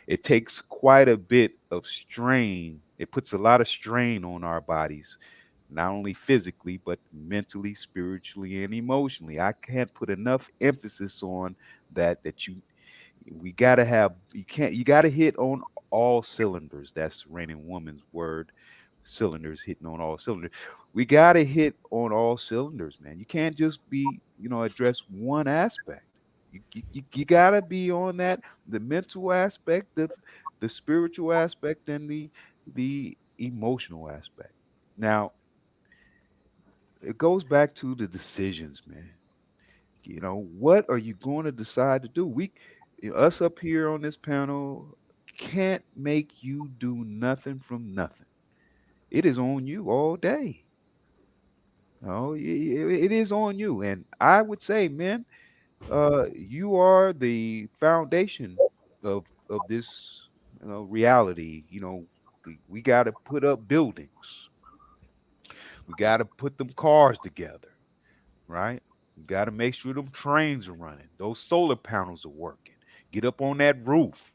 It takes quite a bit of strain. It puts a lot of strain on our bodies, not only physically, but mentally, spiritually, and emotionally. I can't put enough emphasis on that we gotta have you gotta hit on all cylinders. That's Raining Woman's word. Cylinders, hitting on all cylinders. We gotta hit on all cylinders, man. You can't just be, address one aspect. You gotta be on that, the mental aspect, the spiritual aspect, and the emotional aspect. Now, it goes back to the decisions, man. What are you going to decide to do? Us up here on this panel can't make you do nothing from nothing. It is on you all day. Oh, it is on you. And I would say, man, you are the foundation of this, reality. We got to put up buildings. We got to put them cars together, right? You got to make sure them trains are running. Those solar panels are working. Get up on that roof,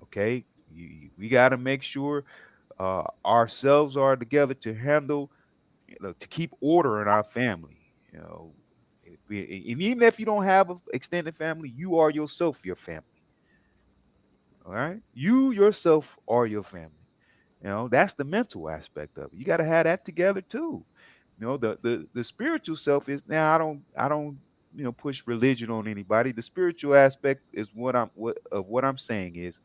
okay? We got to make sure ourselves are together to handle, to keep order in our family. You know, and even if you don't have an extended family, you are yourself your family. All right, you yourself are your family. That's the mental aspect of it. You got to have that together too. The spiritual self is now. I don't push religion on anybody. The spiritual aspect is what I'm saying is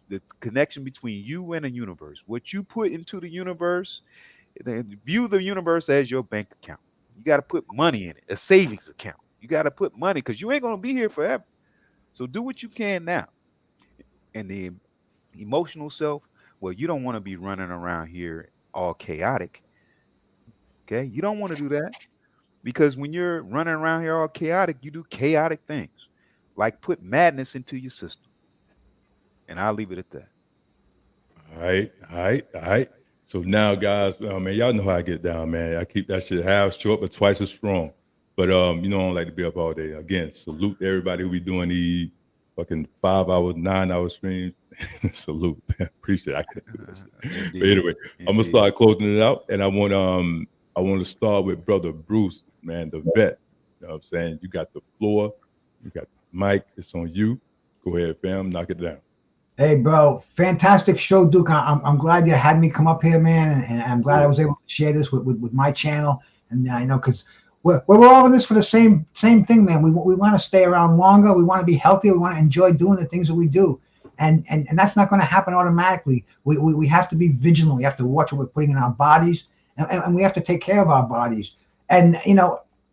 the connection between you and the universe. What you put into the universe, then view the universe as your bank account. You got to put money in it, a savings account. You got to put money because you ain't gonna be here forever. So do what you can now. And the emotional self, well, you don't want to be running around here all chaotic. Okay, you don't want to do that because when you're running around here all chaotic, you do chaotic things, like put madness into your system. And I'll leave it at that. All right, all right, all right. So now, guys, man, y'all know how I get down, man. I keep that shit half short, but twice as strong. But I don't like to be up all day. Again, salute to everybody who be doing the fucking 5 hour, 9 hour streams. Salute, man. Appreciate it. I couldn't do this. But Indeed, anyway, I'm gonna indeed. start closing it out, and I want to start with brother Bruce, man, the vet. You know what I'm saying? You got the floor, you got the mic. It's on you. Go ahead, fam. Knock it down. Hey, bro, fantastic show, Duke. I'm glad you had me come up here, man, and I'm glad I was able to share this with my channel. And because we're all in this for the same thing, man. We want to stay around longer. We want to be healthy. We want to enjoy doing the things that we do, and that's not going to happen automatically. We have to be vigilant. We have to watch what we're putting in our bodies, and we have to take care of our bodies. And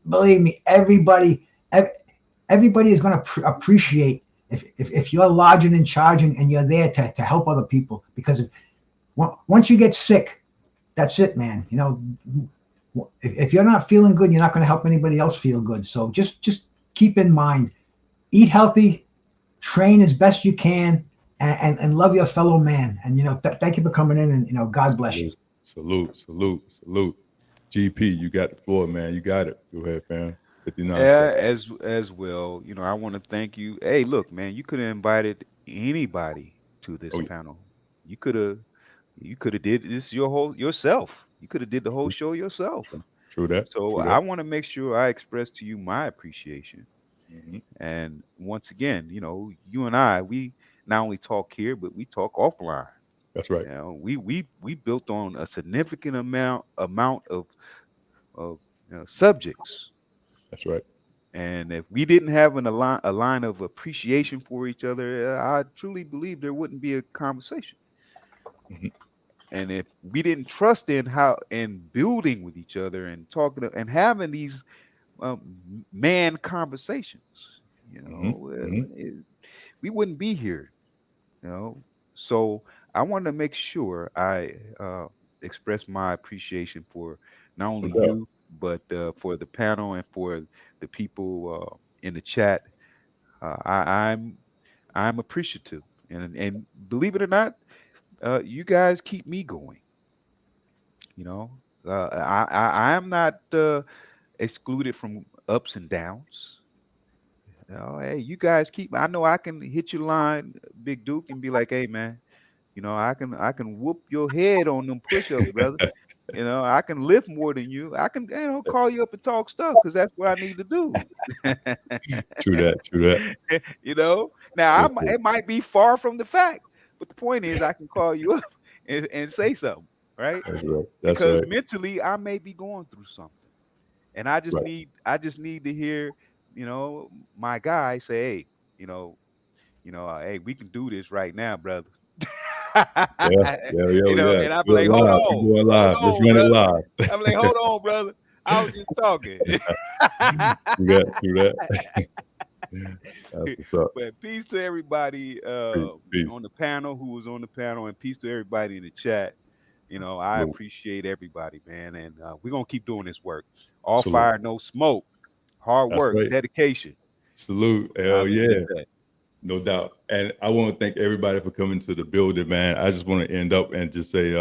believe me, everybody is going to appreciate if you're large and in charge and you're there to help other people, because once you get sick, that's it, man. If you're not feeling good, you're not going to help anybody else feel good. So just keep in mind, eat healthy, train as best you can, and love your fellow man. And thank you for coming in, and God bless you. Salute. GP, you got the floor, man. You got it. Go ahead, fam. 59 Yeah, seconds. as well. I want to thank you. Hey, look, man, you could have invited anybody to this Oh, yeah. panel. You could have did this yourself. You could have did the whole show yourself. True that. So True I that. want to make sure I express to you my appreciation. Mhm. And once again, you and I, we not only talk here, but we talk offline. That's right. We built on a significant amount of subjects. That's right. And if we didn't have a line of appreciation for each other, I truly believe there wouldn't be a conversation. Mhm. And if we didn't trust in building with each other and and having these man conversations, Mhm. Mhm. we wouldn't be here. You know, so I wanted to make sure I express my appreciation for not No only doubt. you, but for the panel and for the people in the chat. I'm appreciative, and believe it or not, you guys keep me going. You know, I am not excluded from ups and downs. Hey, you guys keep. I know I can hit your line, Big Duke, and be like, "Hey, man, I can whoop your head on them push-ups, brother. I can lift more than you. I can, call you up and talk stuff because that's what I need to do." True that. True that. Now Yes, sir. it might be far from the fact, but the point is, I can call you up and say something, right? That's right. That's Because right. mentally, I may be going through something, and Right. I just need to hear, my guy say, "Hey, hey, we can do this right now, brother." Yeah. Yeah. Yeah. Yeah. And I'll be Do it like, "Hold live. We on, going hold live. Let's on, run it brother." live. I'm like, "Hold on, brother. I was just talking." Do that. Do that. That's what's up. But peace to everybody Peace. Peace. on the panel who was on the panel, and peace to everybody in the chat. I Salute. appreciate everybody, man, and we're gonna keep doing this work. All Salute. fire, no smoke. Hard That's work, right. dedication. Salute. I'll Hell leave it yeah. at that. No doubt. And I want to thank everybody for coming to the building, man. I just want to end up and just say,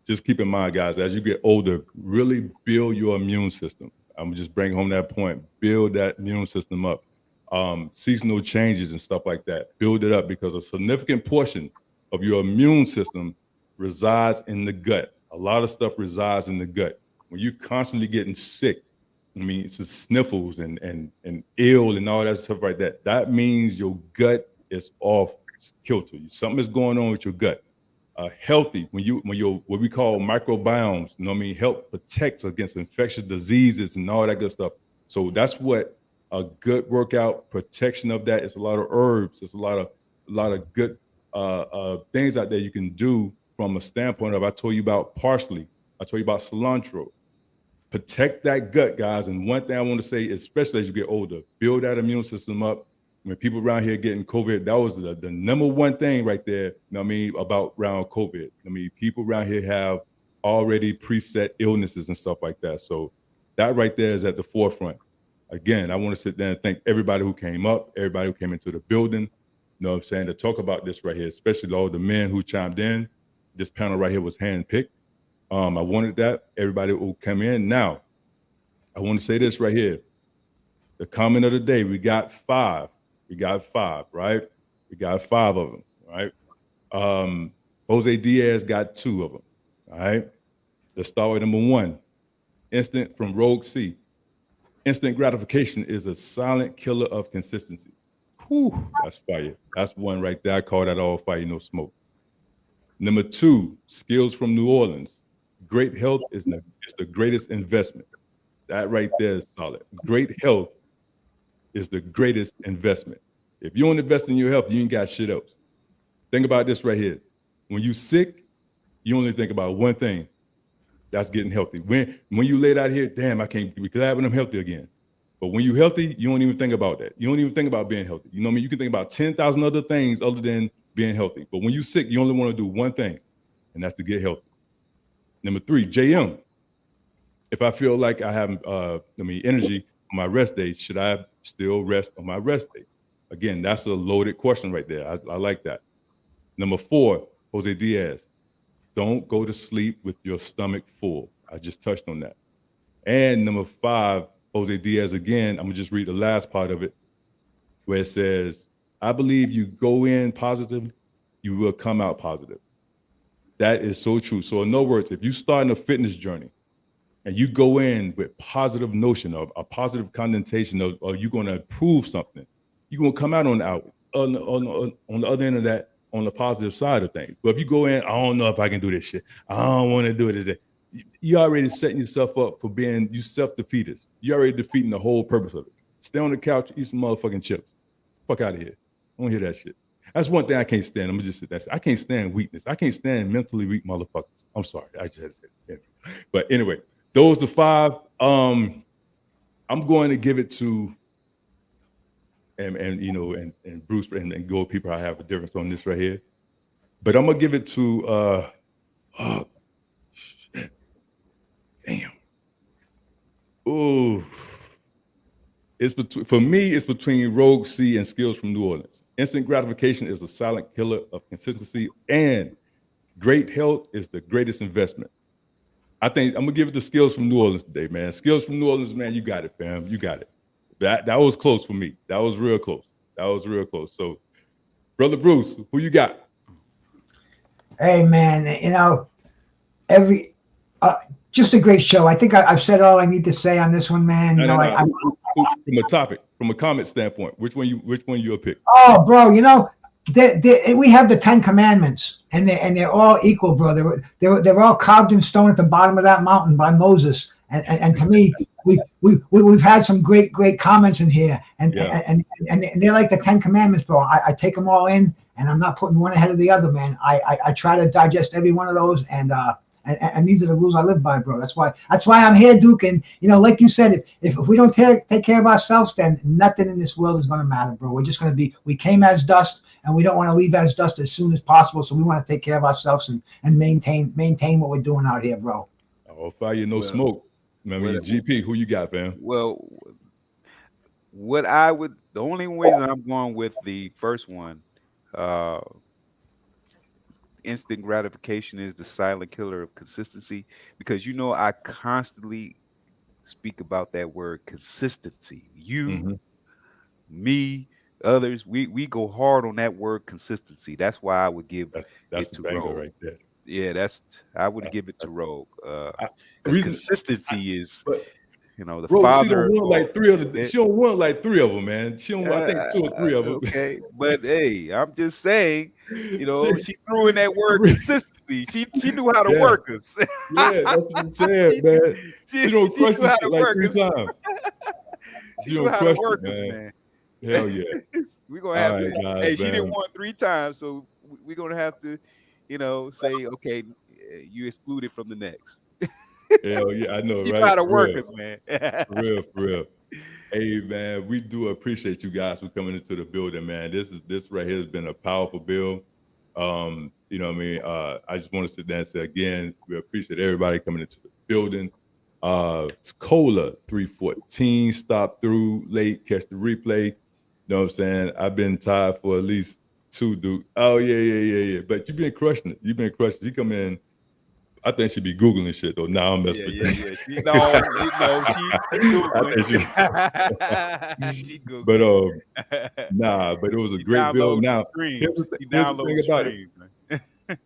just keep in mind, guys, as you get older, really build your immune system. I'm just bring home that point. Build that immune system up. Seasonal changes and stuff like that. Build it up because a significant portion of your immune system resides in the gut. A lot of stuff resides in the gut. When you're constantly getting sick, I mean, it's the sniffles and ill and all that stuff like that. That means your gut is off kilter. Something is going on with your gut. Healthy when your what we call microbiomes, help protects against infectious diseases and all that good stuff. So that's what a good workout protection of that is. A lot of herbs. There's a lot of good things out there you can do from a standpoint of. I told you about parsley. I told you about cilantro. Protect that gut, guys. And one thing I want to say, especially as you get older, build that immune system up. When people around here getting COVID, that was the number one thing right there, about around COVID. People around here have already preset illnesses and stuff like that. So that right there is at the forefront. Again, I want to sit there and thank everybody who came up, everybody who came into the building, you know what I'm saying, to talk about this right here, especially all the men who chimed in. This panel right here was handpicked. I wanted that. Everybody who come in. Now, I want to say this right here. The comment of the day, we got 5. We got 5, right? We got 5 of them, right? Jose Diaz got 2 of them, all right? Let's start with number 1. Instant from Rogue C. Instant gratification is a silent killer of consistency. Whew, that's fire. That's one right there. I call that all fire, no smoke. Number 2, skills from New Orleans. Great health is the greatest investment. That right there is solid. Great health is the greatest investment. If you don't invest in your health, you ain't got shit else. Think about this right here. When you sick, you only think about one thing. That's getting healthy. When you laid out here, damn, I can't be glad when I'm healthy again. But when you're healthy, you don't even think about that. You don't even think about being healthy. You know what I mean? You can think about 10,000 other things other than being healthy. But when you're sick, you only want to do one thing, and that's to get healthy. Number 3, JM. If I feel like I have energy on my rest day, should I still rest on my rest day? Again, that's a loaded question right there. I like that. Number 4, Jose Diaz. Don't go to sleep with your stomach full. I just touched on that. And number 5, Jose Diaz again, I'm gonna just read the last part of it, where it says, I believe you go in positive, you will come out positive. That is so true. So in other words, if you start a fitness journey and you go in with positive notion of a positive connotation of you're going to improve something, you're going to come out on the other end of that on the positive side of things. But if you go in, I don't know if I can do this shit, I don't want to do it, you already setting yourself up for being you self-defeaters. You're already defeating the whole purpose of it. Stay on the couch, eat some motherfucking chips. Fuck out of here. I don't hear that shit. That's one thing I can't stand. I'm just that. I can't stand weakness. I can't stand mentally weak motherfuckers. I'm sorry. I just said it. But anyway, those are 5. I'm going to give it to and Bruce and Gold People. I have a difference on this right here, but I'm gonna give it to shit. Damn. Ooh. It's between Rogue C and Skills from New Orleans. Instant gratification is a silent killer of consistency, and great health is the greatest investment. I think I'm gonna give it to Skills from New Orleans today, man. Skills from New Orleans, man, you got it, fam. You got it. That was close for me. That was real close. So, Brother Bruce, who you got? Hey, man, just a great show. I think I've said all I need to say on this one, man. From a comment standpoint, which one you'll pick? Oh, bro, we have the 10 Commandments, and they're all equal, bro. They're all carved in stone at the bottom of that mountain by Moses. And to me, we've had some great comments in here, and they're like the 10 Commandments, bro. I take them all in, and I'm not putting one ahead of the other, man. I try to digest every one of those, and these are the rules I live by, bro. That's why I'm here, Duke. And like you said, if we don't take care of ourselves, then nothing in this world is going to matter, bro. We're just going to we came as dust, and we don't want to leave as dust as soon as possible. So we want to take care of ourselves and maintain what we're doing out here, bro. Oh, fire, no smoke. GP, who you got, fam? Well, the only reason I'm going with the first one, instant gratification is the silent killer of consistency, because I constantly speak about that word consistency. Me, others, we go hard on that word consistency. That's why I would give that's it to banger Rogue. Right there. Yeah, I would give it to Rogue. Consistency is, the Rogue, father. She don't want like 3 of them. She don't want like 3 of them, man. She don't. I think 2 or 3 of them. Okay, but hey, I'm just saying, she threw in that word consistency. She knew how to work us. Yeah, that's what I'm saying, man. She don't crush this shit like 3 times. She don't crush it, man. Hell yeah. We're gonna have to. Guys, hey, she didn't want 3 times, so we're gonna have to. Say, okay, you excluded from the next. Hell yeah, I know, you right? Got to work us, man. For real. Hey, man, we do appreciate you guys for coming into the building, man. This right here has been a powerful build. I just want to sit down and say again, we appreciate everybody coming into the building. It's Cola 314, stop through late, catch the replay. You know what I'm saying? I've been tired for at least 2, Duke. Oh yeah. But you've been crushing it. She come in. I think she'd be Googling shit though. Now I'm messing with you. She Googling. But it was a great build. Now, here's the thing about it.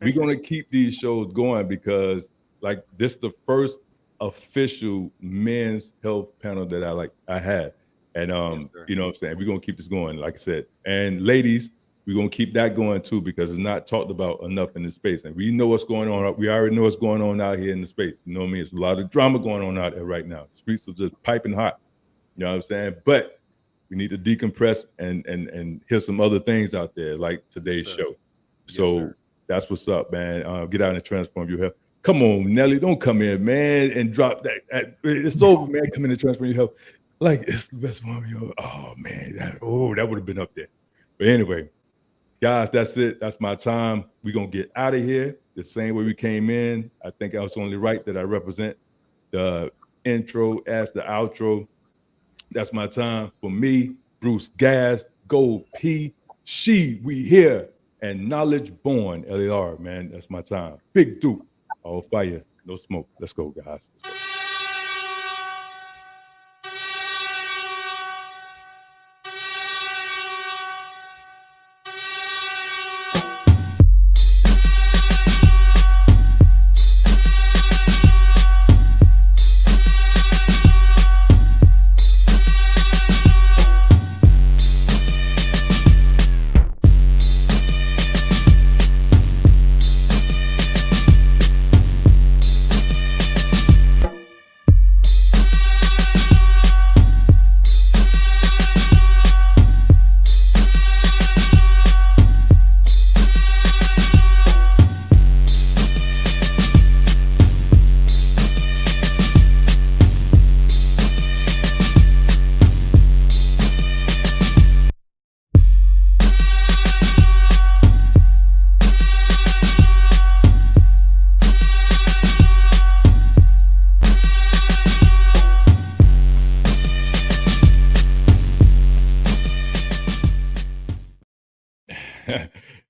We're gonna keep these shows going because this is the first official men's health panel that I had. And you know what I'm saying? We're gonna keep this going, like I said. And ladies, we're going to keep that going too, because it's not talked about enough in the space. And we know what's going on. We already know what's going on out here in the space. You know what I mean? There's a lot of drama going on out there right now. The streets are just piping hot. You know what I'm saying? But we need to decompress and hear some other things out there, like today's show. So that's what's up, man. Get out and transform your health. Come on, Nelly. Don't come in, man, and drop that. It's over, man. Come in and transform your health. Like, it's the best one. Oh, man. That would have been up there. But anyway. Guys, that's it. That's my time. We're going to get out of here the same way we came in. I think it's only right that I represent the intro as the outro. That's my time. For me, Bruce Gaz, Gold P, we here, and Knowledge Born, LAR, man. That's my time. Big Duke, all fire, no smoke. Let's go, guys. Let's go.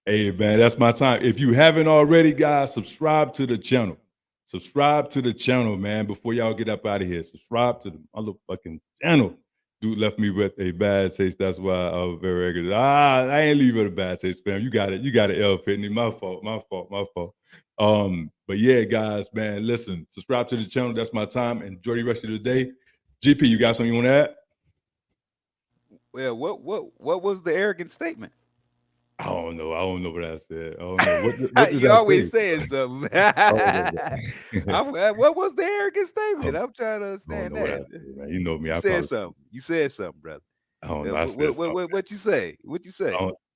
Hey, man, that's my time. If you haven't already, guys, subscribe to the channel. Subscribe to the channel, man, before y'all get up out of here. Subscribe to the motherfucking channel. Dude left me with a bad taste. That's why I was very angry. I ain't leave with a bad taste, fam. You got it. You got it, L. Pitney. My fault. But yeah, guys, man, listen, subscribe to the channel. That's my time. Enjoy the rest of the day. GP, you got something you want to add? Well, what was the arrogant statement? I don't know what I said. I don't know. What did You I always say? saying something. I don't know. What was the arrogant statement? I'm trying to I don't understand know what I that. said, man. You know me. You I said probably something. You said something, brother. I don't know. I said something. What you say? What you say?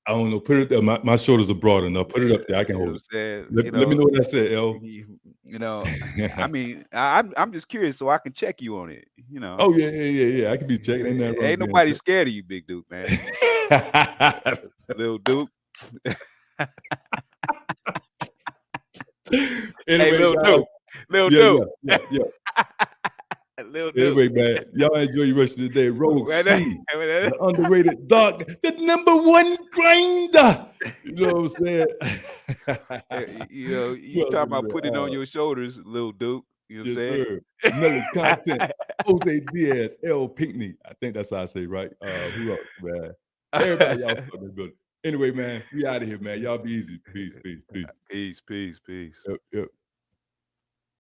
I don't know. Put it there. My shoulders are broad enough. Put it up there. I can You know hold what it. I'm saying? Let me know what I said, L. You know, I mean, I'm just curious so I can check you on it. You know. Oh yeah. I can be checking. Ain't nothing wrong Ain't with being nobody checked. scared of you, big Duke, man. Little Duke. Anyway, Hey, Lil guys, Duke. Lil Duke. yeah. Lil Duke. Anyway, man, y'all enjoy the rest of the day. Rogue Right C, there. the underrated dog, the #1 grinder. You know what I'm saying? You know, Who you else talking is about there? putting it on your shoulders, Lil Duke. You know what I'm Yes, saying? sir. Melly Content, Jose Diaz, L. Pinckney. I think that's how I say, right? Who else, man? Everybody, y'all fucking good. Anyway, man, we out of here, man. Y'all be easy. Peace. Peace. Yep.